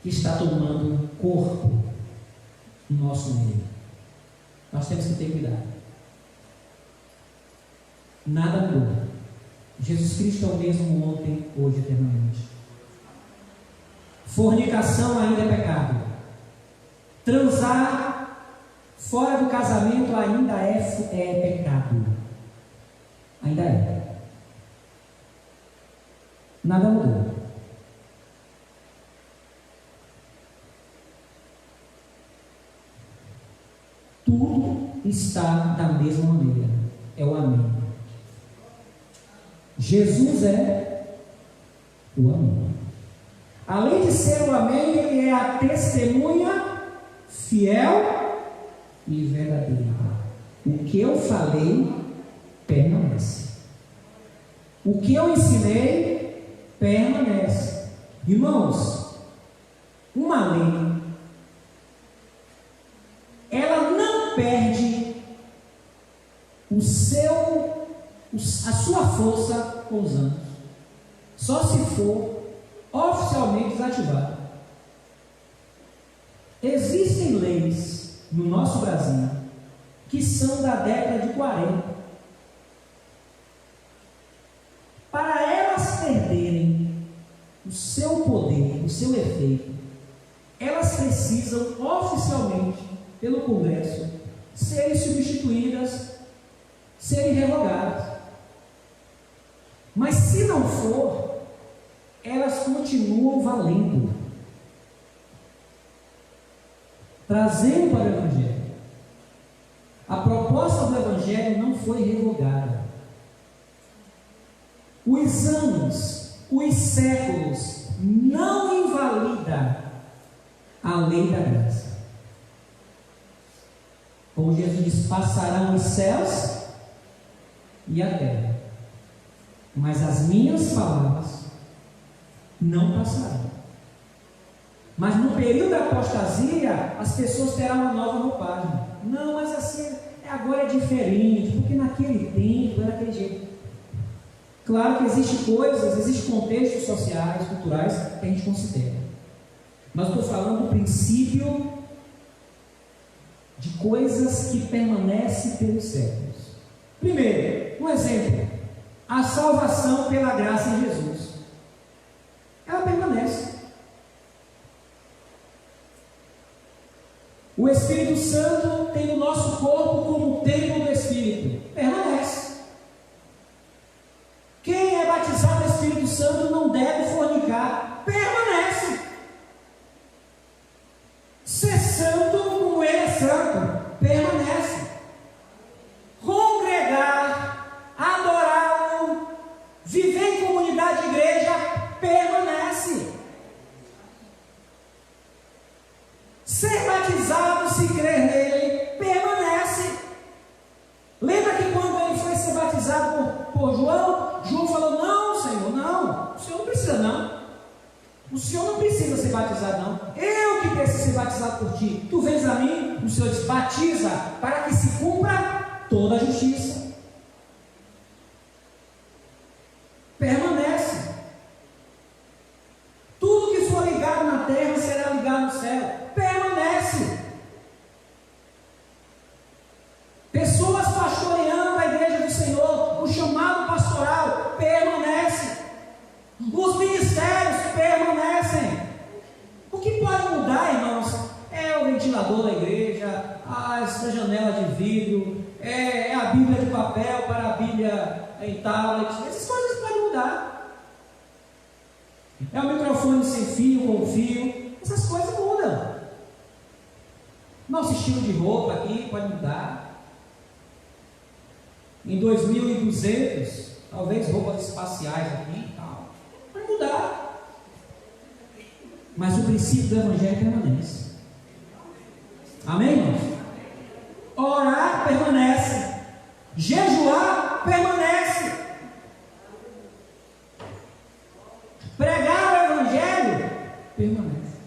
que está tomando corpo no nosso meio. Nós temos que ter cuidado. Nada mudou. Jesus Cristo é o mesmo ontem, hoje, eternamente. Fornicação ainda é pecado. Transar fora do casamento ainda é pecado. Ainda é. Nada mudou. Tudo está da mesma maneira. É o Amém. Jesus é o Amém. Além de ser o Amém, ele é a testemunha fiel e verdadeira. O que eu falei permanece. O que eu ensinei permanece. Irmãos, uma lei, ela não perde a sua força com os anos, só se for oficialmente desativada. Existem leis no nosso Brasil que são da década de 40. Para elas perderem o seu poder, o seu efeito, elas precisam oficialmente, pelo Congresso, serem substituídas, serem revogadas. Mas se não for, elas continuam valendo, trazendo para o Evangelho. A proposta do Evangelho não foi revogada. Os anos, os séculos, não invalida a lei da graça. Como Jesus diz: passarão os céus e a terra, mas as minhas palavras não passarão. Mas no período da apostasia, as pessoas terão uma nova roupagem. Não, mas assim, agora é diferente, porque naquele tempo era daquele jeito. Claro que existem coisas, existem contextos sociais, culturais que a gente considera. Mas estou falando do princípio de coisas que permanecem pelos séculos. Primeiro, um exemplo: a salvação pela graça em Jesus. Ela permanece. O Espírito Santo tem o nosso corpo como templo do Espírito. Permanece. Quem é batizado no Espírito Santo não deve fornicar. Permanece. Ser santo como ele é santo. Permanece. Congregar, adorá-lo, viver em comunidade de igreja, permanece. Ser batizado, se crer nele, permanece. Lembra que quando ele foi ser batizado por João, João falou: não, Senhor, não, o Senhor não precisa não. O Senhor não precisa ser batizado não. Eu que preciso ser batizado por ti. Tu vens a mim. O Senhor diz: batiza para que se cumpra toda a justiça. Permanece. Tudo que for ligado na terra será ligado no céu. Permanece. Pessoas pastoreando a igreja do Senhor, o chamado pastoral permanece. Os ministérios permanecem. O que pode mudar, irmãos, é o ventilador da igreja, essa janela de vidro, é a Bíblia de papel para a Bíblia em tablet. Essas coisas podem mudar. É o microfone sem fio, com fio. Essas coisas mudam. Nosso estilo de roupa aqui pode mudar. Em 2200, talvez roupas espaciais aqui e tal. Vai mudar. Mas o princípio do Evangelho permanece. Amém, irmãos? Orar permanece. Jejuar permanece. Pregar o Evangelho permanece.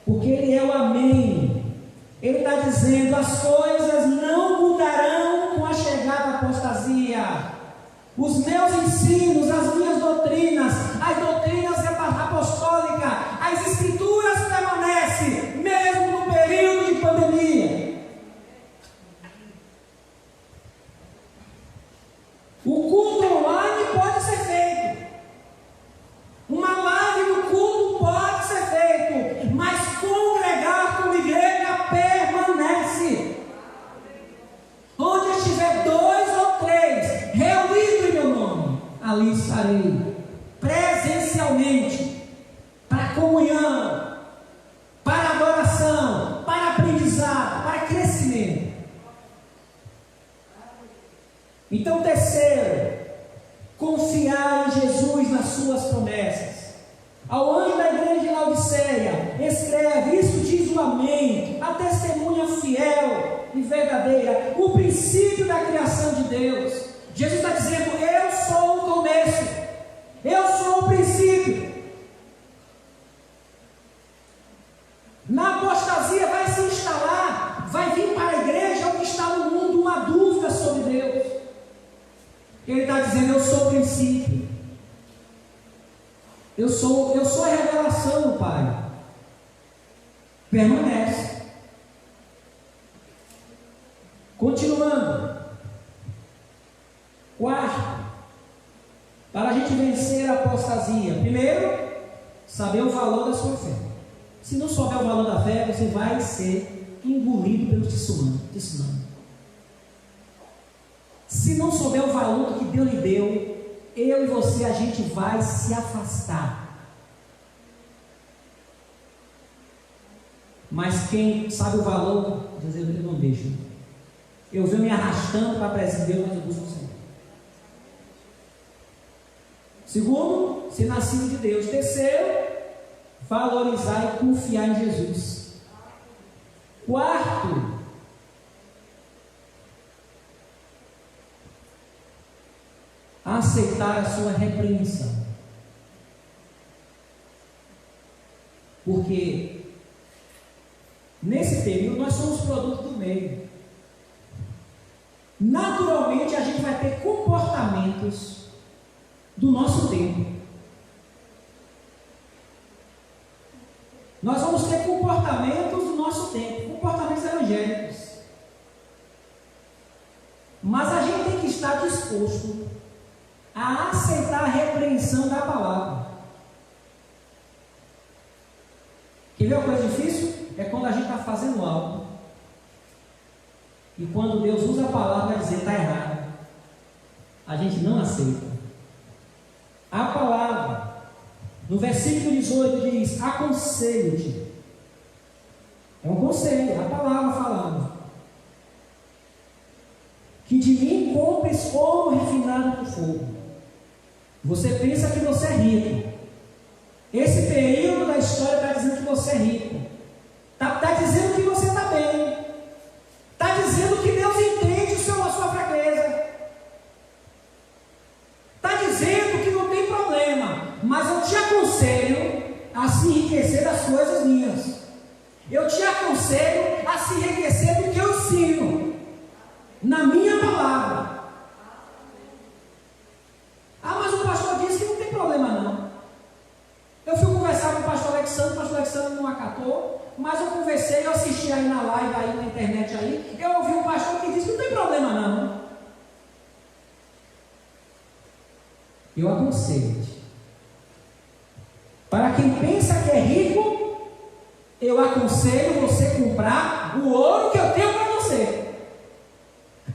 Porque Ele é o Amém. Ele está dizendo: as coisas não mudarão com a chegada da apostasia. Os meus ensinos, as minhas doutrinas, as doutrinas apostólicas, as escrituras permanecem, mesmo no período de pandemia. O culto online pode ser feito. Uma live no culto pode ser feito. Mas congregar como igreja permanece. Onde estiver 2 ou 3 reunidos em meu nome, ali estarei. Presencialmente. Para comunhão. Para adoração. Para aprendizado. Para crescimento. Então, terceiro, confiar em Jesus nas suas promessas. Ao anjo da igreja de Laodiceia, escreve: isso diz o Amém, a testemunha fiel e verdadeira, o princípio da criação de Deus. Jesus está dizendo: eu sou o começo, eu sou o princípio. Na apostasia vai se instalar, vai vir para a igreja o que está no mundo uma dúvida sobre Deus. Ele está dizendo: eu sou o princípio, eu sou a revelação do Pai. Permanece. Continuando. Quarto, para a gente vencer a apostasia, primeiro, saber o valor da sua fé. Se não souber o valor da fé, você vai ser engolido pelo tsunami. Se não souber o valor que Deus lhe deu, eu e você, a gente vai se afastar. Mas quem sabe o valor, às vezes ele não deixa. Eu venho me arrastando para a presença de Deus, mas eu busco o Senhor. Segundo, ser nascido de Deus. Terceiro, valorizar e confiar em Jesus. Quarto, aceitar a sua repreensão. Porque nesse período nós somos produto do meio. Naturalmente a gente vai ter comportamentos do nosso tempo. Nós vamos ter comportamentos do nosso tempo, comportamentos evangélicos. Mas a gente tem que estar disposto a aceitar a repreensão da palavra. Quer ver uma coisa difícil? É quando a gente está fazendo algo e quando Deus usa a palavra para dizer está errado, a gente não aceita. A palavra, no versículo 18 diz: aconselho-te. É um conselho, é a palavra falando. Que de mim compres ouro refinado no fogo. Você pensa que você é rico. Esse período da história está dizendo que você é rico. Está dizendo que você está bem. Está dizendo que Deus entende a sua fraqueza. Está dizendo que não tem problema. Mas eu te aconselho a se enriquecer das coisas minhas. Eu te aconselho a se enriquecer do que eu ensino. Na minha palavra. Ah, mas o pastor disse que não tem problema não. Eu fui conversar com o pastor Alexandre não acatou, mas eu conversei, eu assisti aí na live, aí na internet aí, eu ouvi um pastor que disse que não tem problema não. Eu aconselho-te. Para quem pensa que é rico, eu aconselho você comprar o ouro que eu tenho para você.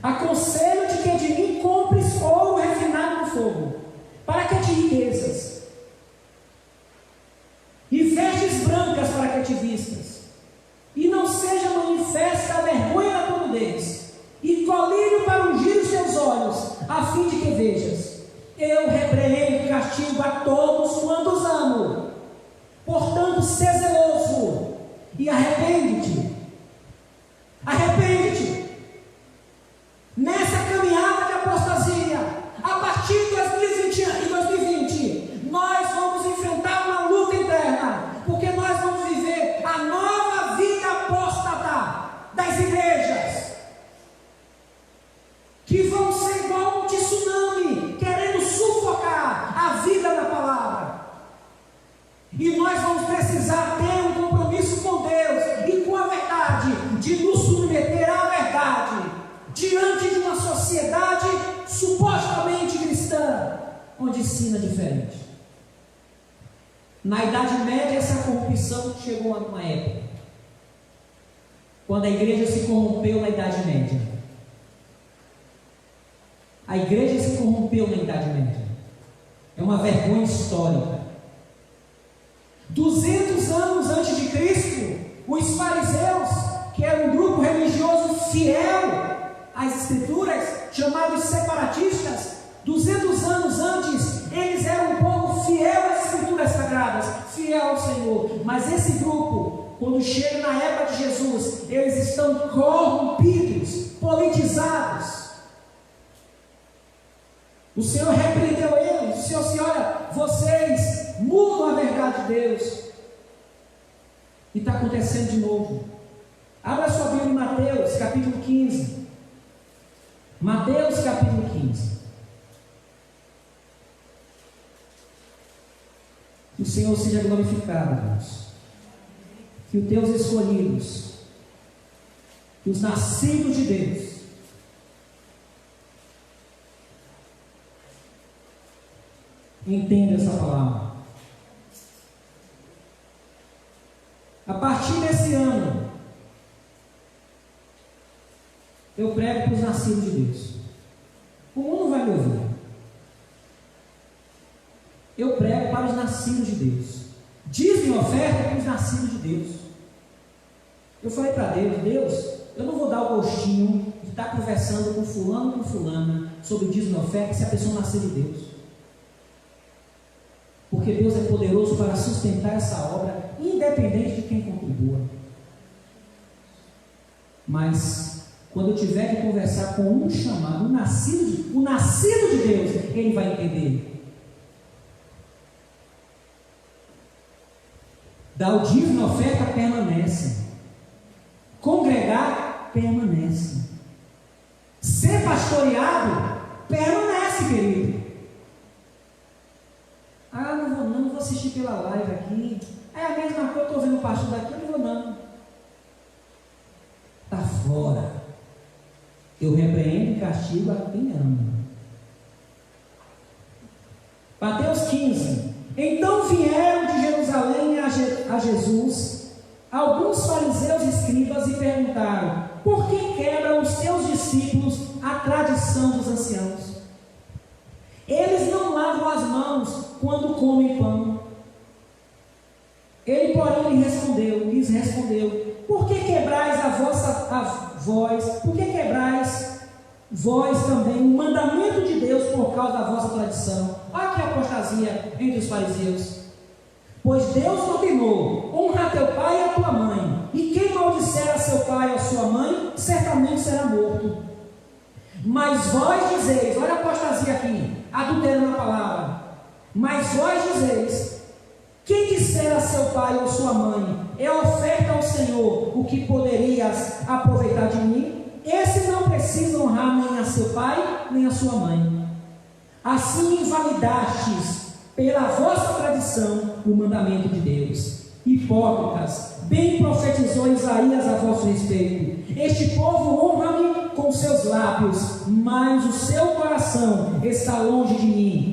Aconselho-te que de mim compres ouro refinado no fogo. Para que te riquezas? igrejas: eu repreendo e castigo a todos quando os amo. Portanto, sê zeloso e arrepende-te. Arrepende-te. Nessa caminhada de apostasia, a partir de 2020 e 2020, nós vamos enfrentar uma luta interna, porque nós vamos viver a nova vida apóstata das igrejas, que vão ser igual um tsunami, querendo sufocar a vida da palavra. E nós vamos precisar ter um compromisso com Deus e com a verdade, de nos submeter à verdade, diante de uma sociedade supostamente cristã, onde ensina diferente. Na Idade Média, essa corrupção chegou a uma época, quando a igreja se corrompeu na Idade Média. A igreja se corrompeu na Idade Média. É uma vergonha histórica. 200 anos antes de Cristo, os fariseus, que eram um grupo religioso fiel às Escrituras, chamados separatistas, 200 anos antes, eles eram um povo fiel às Escrituras Sagradas, fiel ao Senhor. Mas esse grupo, quando chega na época de Jesus, eles estão corrompidos, politizados. O Senhor repreendeu eles. O Senhor disse: olha, vocês mudam a verdade de Deus. E está acontecendo de novo. Abra sua Bíblia em Mateus, capítulo 15. Mateus, capítulo 15. Que o Senhor seja glorificado, Deus. Que os teus escolhidos, que os nascidos de Deus, entenda essa palavra. A partir desse ano, eu prego para os nascidos de Deus. O mundo vai me ouvir. Eu prego para os nascidos de Deus. Dízimo e oferta para os nascidos de Deus. Eu falei para Deus, eu não vou dar o gostinho de estar conversando com fulano ou com fulana sobre dízimo e oferta se a pessoa nascer de Deus. Porque Deus é poderoso para sustentar essa obra, independente de quem contribua. Mas, quando eu tiver que conversar com um chamado, o nascido de Deus, ele vai entender. Dar o dízimo e oferta permanece. Congregar permanece. Ser pastoreado permanece, querido. Ah, não vou assistir pela live aqui. É a mesma coisa, eu estou vendo o pastor daqui, eu não vou não. Está fora. Eu repreendo e castigo a quem ama. Mateus 15. Então vieram de Jerusalém a Jesus alguns fariseus e escribas e perguntaram: por que quebram os teus discípulos a tradição dos anciãos? Eles não lavam as mãos quando comem pão. Ele, porém, lhes respondeu: por que quebrais por que quebrais vós também o mandamento de Deus por causa da vossa tradição? Olha que apostasia entre os fariseus. Pois Deus ordenou: honra teu pai e a tua mãe, e quem maldisser a seu pai ou a sua mãe, certamente será morto. Mas vós dizeis, olha a apostasia aqui, adulterando a palavra. Mas vós dizeis: quem disser a seu pai ou sua mãe, é oferta ao Senhor o que poderias aproveitar de mim, esse não precisa honrar nem a seu pai, nem a sua mãe. Assim invalidastes pela vossa tradição o mandamento de Deus. Hipócritas, bem profetizou Isaías a vosso respeito: este povo honra-me com seus lábios, mas o seu coração está longe de mim.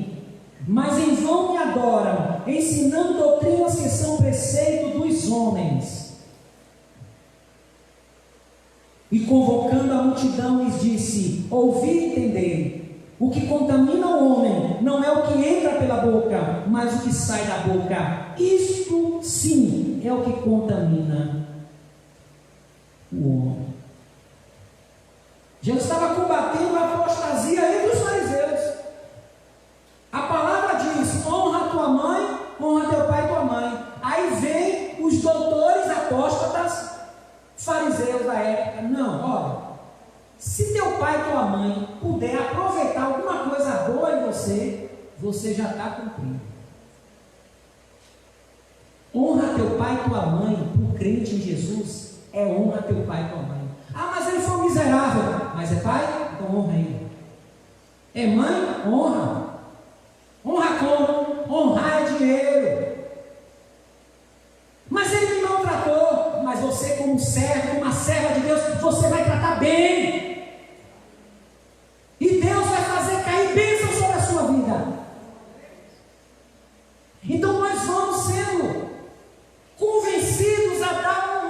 Mas em vão me adoram, ensinando doutrinas que são preceito dos homens. E convocando a multidão lhes disse: ouvi e entendei. O que contamina o homem não é o que entra pela boca, mas o que sai da boca. Isto sim é o que contamina o homem. Jesus estava combatendo a apostasia entre os fariseus. você já está cumprindo. Honra teu pai e tua mãe, por crente em Jesus, é honra teu pai e tua mãe. Ah, mas ele foi um miserável. Mas é pai? Então honra ele. É mãe? Honra. Honra como? Honrar é dinheiro. Mas ele me maltratou. Mas você, como servo, uma serva de Deus, você vai tratar bem. E Deus vai fazer cair bênção sobre a sua vida. Então nós vamos sendo convencidos a dar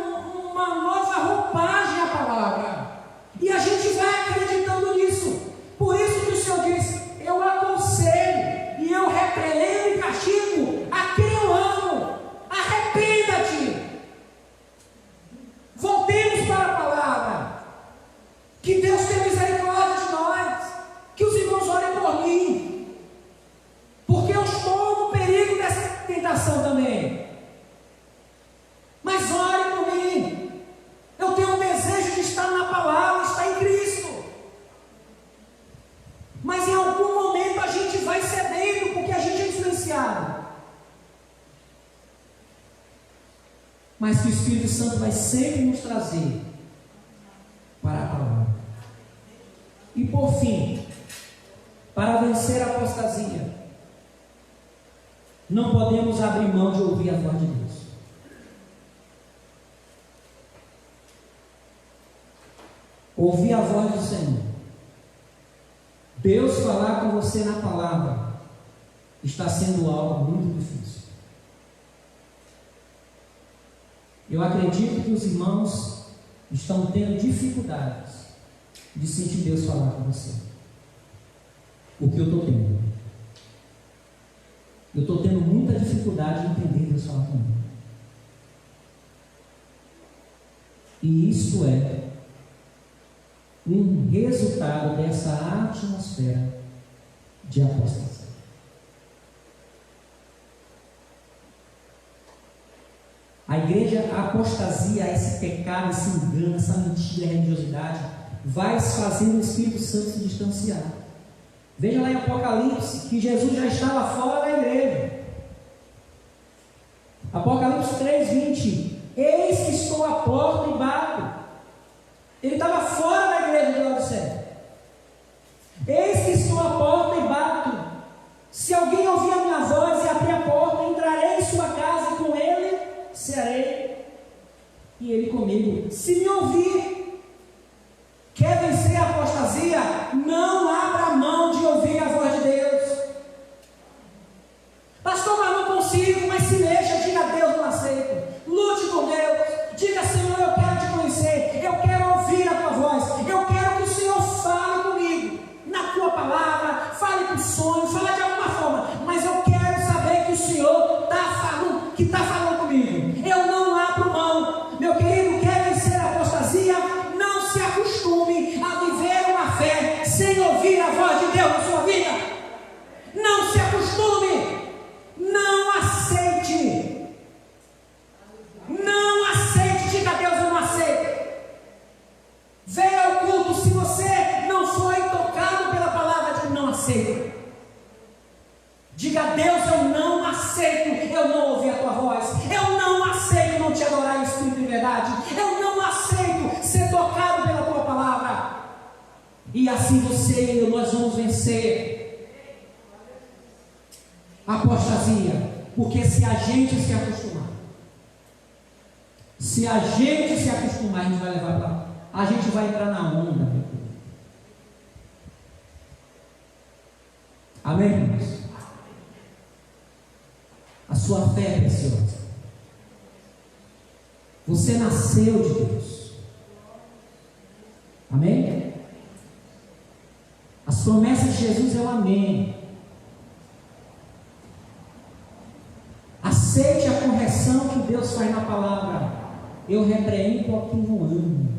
uma nova roupagem à palavra. E a gente vai acreditando nisso. Por isso que o Senhor diz: eu aconselho e eu repreendo e castigo a quem eu amo. Arrependa-te. Voltemos para a palavra. Que Deus tenha misericórdia de nós. Que os irmãos orem por mim. Porque eu estou no perigo dessa tentação também. Mas ore por mim. Eu tenho um desejo de estar na palavra, estar em Cristo. Mas em algum momento a gente vai cedendo, porque a gente é influenciado. Mas que o Espírito Santo vai sempre nos trazer para a palavra. E por fim, para vencer a apostasia, não podemos abrir mão de ouvir a voz de Deus. Ouvir a voz do Senhor. Deus falar com você na palavra está sendo algo muito difícil. Eu acredito que os irmãos estão tendo dificuldades de sentir Deus falar com você. O que eu estou tendo? Eu estou tendo muita dificuldade de entender Deus falar comigo. E isso é um resultado dessa atmosfera de apostasia. A igreja, a apostasia, esse pecado, esse engano, essa mentira, a religiosidade, vai fazendo o Espírito Santo se distanciar. Veja lá em Apocalipse que Jesus já estava fora da igreja. Apocalipse 3:20: eis que estou à porta e bato. Ele estava fora da igreja de Laodiceia. Eis que estou à porta e bato. Se alguém ouvir a minha voz e abrir a porta, entrarei em sua casa e com ele cearei e ele comigo. Se me ouvir, quer vencer a apostasia, não abra mão de ouvir a voz de Deus. Pastor, mas não consigo, mas se mexa, diga a Deus, não aceito. Lute com Deus, diga: Senhor, eu quero te conhecer, eu quero ouvir a tua voz, eu quero que o Senhor fale comigo, na tua palavra, fale com sonho, fale de alguma forma, mas eu quero saber que o Senhor está falando comigo. Eu não abro mão. Meu querido, quer vencer a apostasia? Não se acostume a viver uma fé sem ouvir a voz de Deus na sua vida. Não se acostume. Não aceite. Não aceite. Diga a Deus: eu não aceito. Venha ao culto. Se você não foi tocado pela palavra, diga: não aceito. Diga a Deus: eu não aceito, eu não ouvi a tua voz, eu não aceito não te adorar em espírito e verdade, eu não aceito ser tocado pela tua palavra. E assim você e eu, nós vamos vencer a apostasia, porque se a gente se acostumar, a gente vai levar para lá, a gente vai entrar na onda. Amém, irmãos? A sua fé é preciosa. Você nasceu de Deus. Amém? As promessas de Jesus é o amém. Aceite a correção que Deus faz na palavra. Eu repreendo a quem não amo.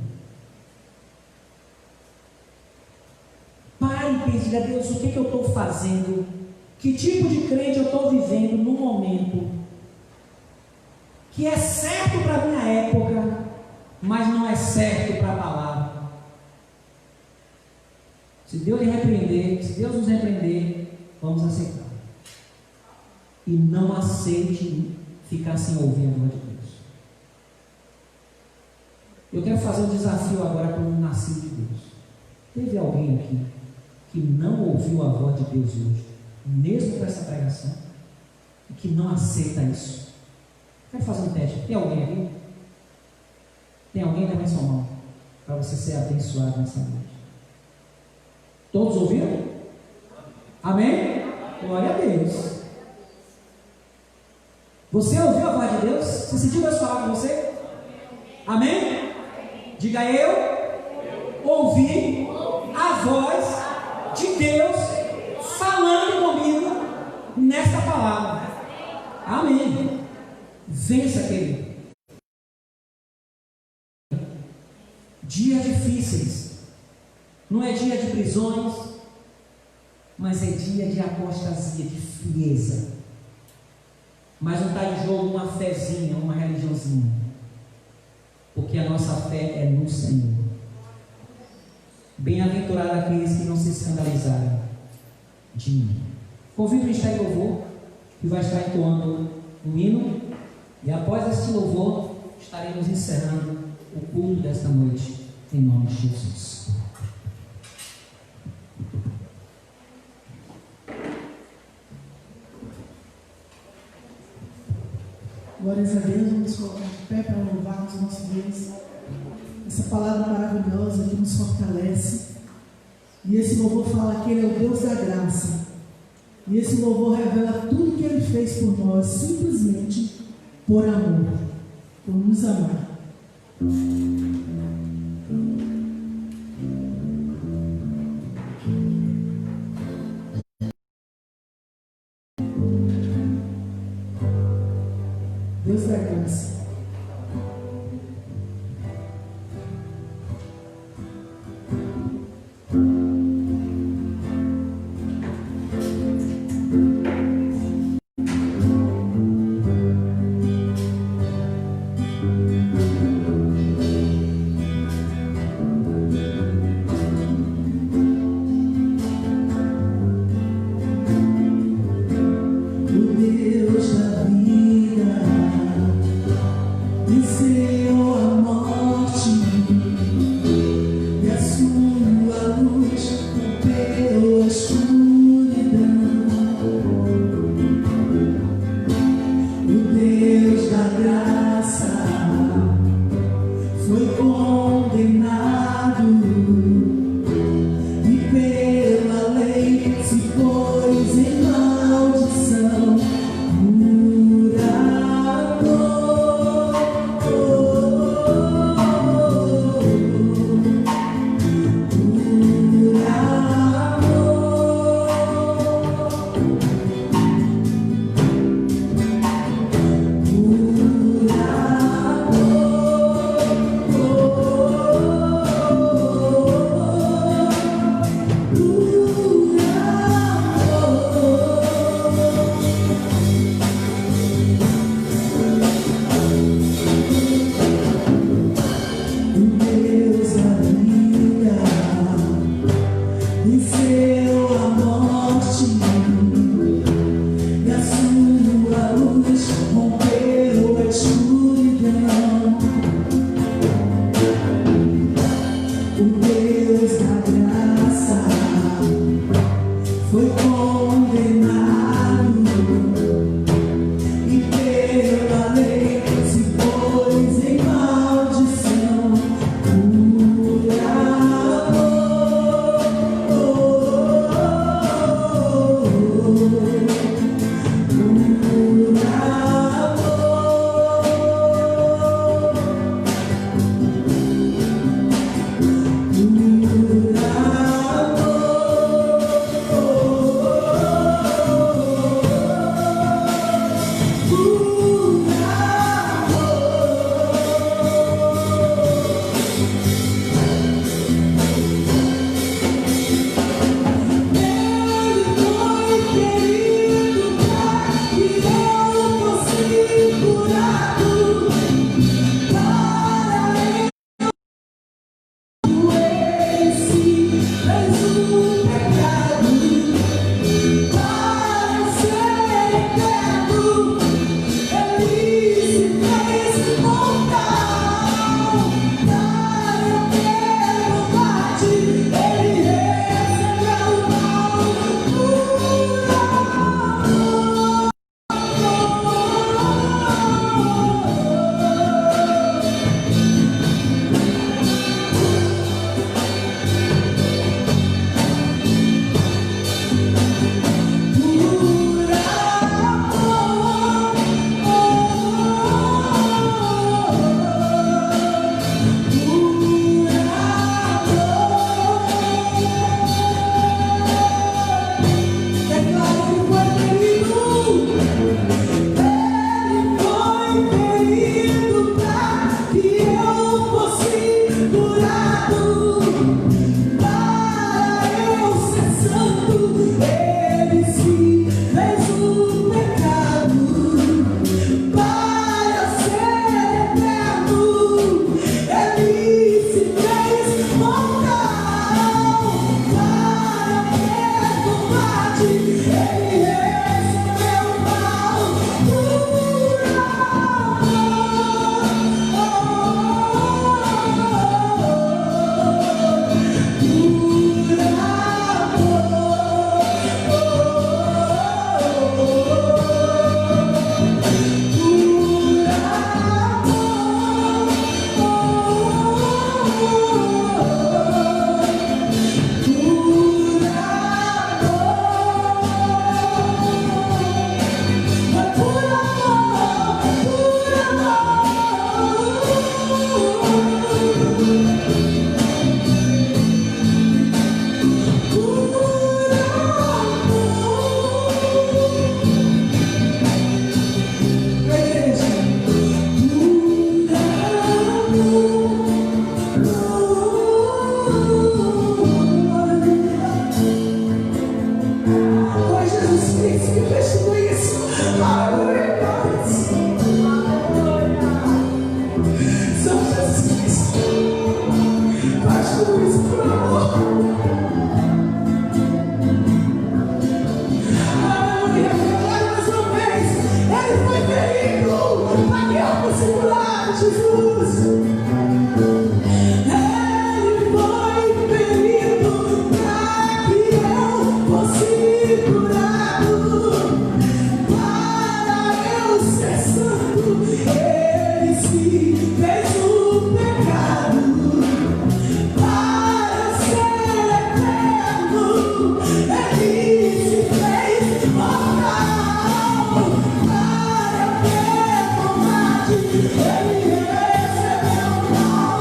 Pare e pense: Deus, o que eu estou fazendo? Que tipo de crente eu estou vivendo no momento que é certo para a minha época, mas não é certo para a palavra? Se Deus lhe repreender, se Deus nos repreender, vamos vamos aceitar. E não aceite ficar sem ouvir a voz de Deus. Eu quero fazer um desafio agora para um nascido de Deus. Teve alguém aqui que não ouviu a voz de Deus hoje, mesmo com essa pregação, e que não aceita isso? Quero fazer um teste. Tem alguém aqui? Tem alguém? Levante sua mão, para você ser abençoado nessa noite. Todos ouviram? Amém? Glória a Deus. Você ouviu a voz de Deus? Você sentiu Deus falar com você? Amém? Diga: eu ouvi a voz de Deus falando comigo nesta palavra. Amém. Vença, querido. Dias difíceis. Não é dia de prisões, mas é dia de apostasia, de frieza. Mas não está em jogo uma fezinha, uma religiãozinha, porque a nossa fé é no Senhor. Bem-aventurado aqueles que não se escandalizaram de mim. Convido o Ministério de Louvor, que vai estar entoando um hino, e após este louvor estaremos encerrando o culto desta noite, em nome de Jesus. Glórias a Deus, vamos colocar de pé para louvarmos o nosso Deus. Essa palavra maravilhosa que nos fortalece. E esse louvor fala que Ele é o Deus da graça. E esse louvor revela tudo que Ele fez por nós, simplesmente por amor, por nos amar. Deus da graça. isso, que fez tudo isso. Aleluia, Pai. São Jesus, faz tudo isso por amor. Aleluia, agora mais uma vez, ele foi ferido para que eu fosse curado, Jesus. Ele foi ferido para que eu fosse curado, para eu ser santo. Ele se fez o pecado para ser eterno. Ele se fez mortal para ter bondade. Ele recebeu mal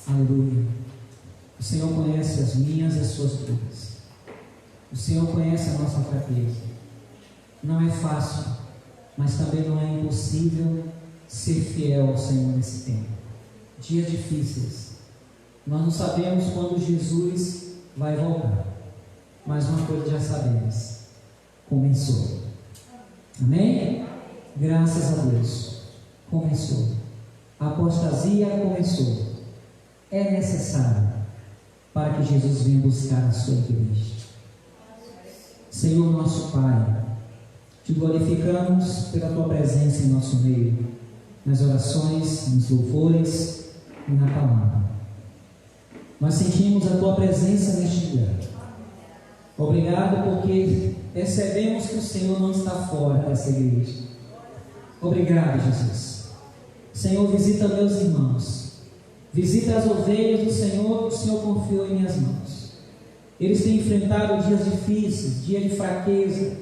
Aleluia. O Senhor conhece as minhas e as suas dores. O Senhor conhece a nossa fraqueza. Não é fácil, mas também não é impossível ser fiel ao Senhor nesse tempo. Dias difíceis. Nós não sabemos quando Jesus vai voltar, mas uma coisa já sabemos: começou. Amém? Graças a Deus. Começou. A apostasia começou. É necessário para que Jesus venha buscar a sua igreja. Senhor nosso Pai, te glorificamos pela tua presença em nosso meio, nas orações, nos louvores e na palavra. Nós sentimos a tua presença neste lugar. Obrigado porque percebemos que o Senhor não está fora dessa igreja. Obrigado, Jesus. Senhor, visita meus irmãos. Visita as ovelhas do Senhor que o Senhor confiou em minhas mãos. Eles têm enfrentado dias difíceis, dias de fraqueza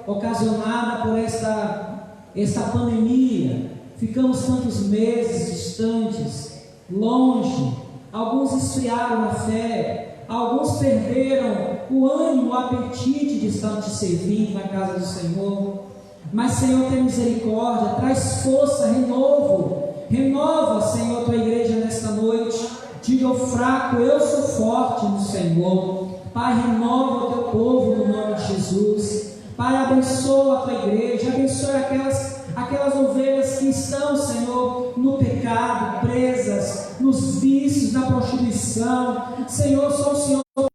ocasionada por esta pandemia. Ficamos tantos meses distantes, longe. Alguns esfriaram na fé, alguns perderam o ânimo, o apetite de estar te servindo na casa do Senhor. Mas, Senhor, tem misericórdia, traz força, renova, Senhor, tua igreja nesta noite. Diga ao fraco: eu sou forte no Senhor. Pai, renova o teu povo no nome de Jesus. Pai, abençoa a tua igreja, abençoa aquelas ovelhas que estão, Senhor, no pecado, presas, nos vícios, na prostituição. Senhor, só o Senhor, ó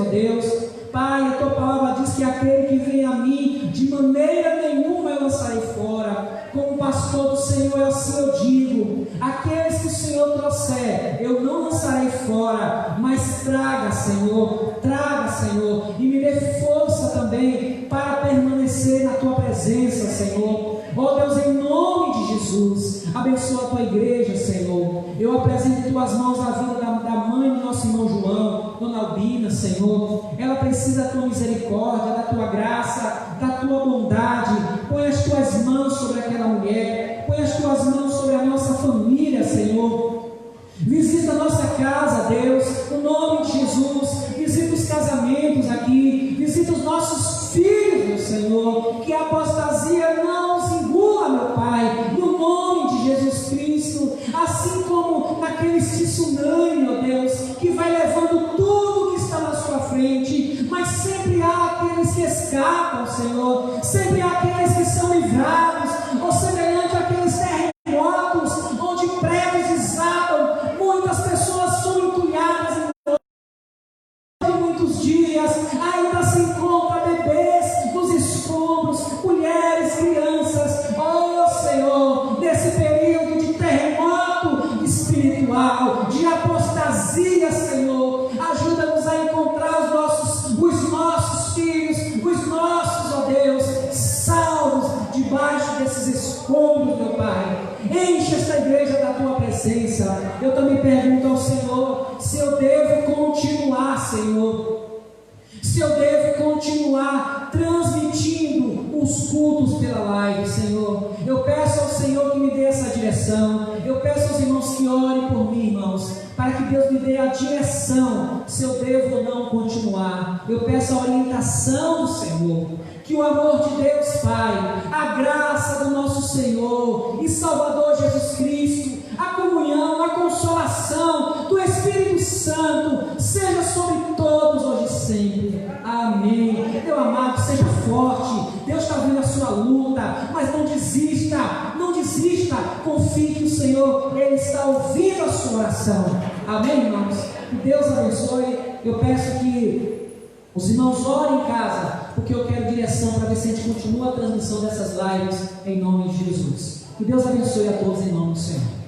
Deus. Pai, a tua palavra diz que aquele que vem a mim, de maneira nenhuma eu lançarei fora. Como pastor do Senhor, assim eu digo: aqueles que o Senhor trouxer, eu não lançarei fora, mas traga, Senhor, e me dê força também para permanecer na tua presença, Senhor. Ó Deus, em nome de Jesus, abençoa a tua igreja, Senhor. Eu apresento em tuas mãos a vida da mãe do nosso irmão João, Dona Albina, Senhor. Ela precisa da tua misericórdia, da tua graça, da tua bondade. Põe as tuas mãos sobre aquela mulher, põe as tuas mãos sobre a nossa família, Senhor. Visita a nossa casa, Deus, no nome de Jesus. Visita os casamentos aqui, visita os nossos filhos, meu Senhor. Que a apostasia não os engula, meu Pai, no nome de Jesus Cristo. Assim como naquele tsunami, ó Deus, que vai levando tudo que está na sua frente, mas sempre há aqueles que escapam, Senhor. Sempre há aqueles que são livrados, ou semelhante àqueles terremotos, enche esta igreja da tua presença. Eu também pergunto ao Senhor se eu devo continuar, Senhor, se eu devo continuar transmitindo os cultos pela live, Senhor. Eu peço ao Senhor que me dê essa direção. Eu peço aos irmãos que orem por mim, irmãos, para que Deus me dê a direção, se eu devo ou não continuar. Eu peço a orientação do Senhor. Que o amor de Deus Pai, a graça do nosso Senhor e Salvador Jesus Cristo, a comunhão, a consolação do Espírito Santo seja sobre todos hoje e sempre. Amém. Meu amado, seja forte. Deus está vendo a sua luta, mas não desista, não desista. Confie que o Senhor, Ele está ouvindo a sua oração. Amém, irmãos? Que Deus abençoe. Eu peço que os irmãos orem em casa, porque eu quero direção para ver se a gente continua a transmissão dessas lives em nome de Jesus. Que Deus abençoe a todos em nome do Senhor.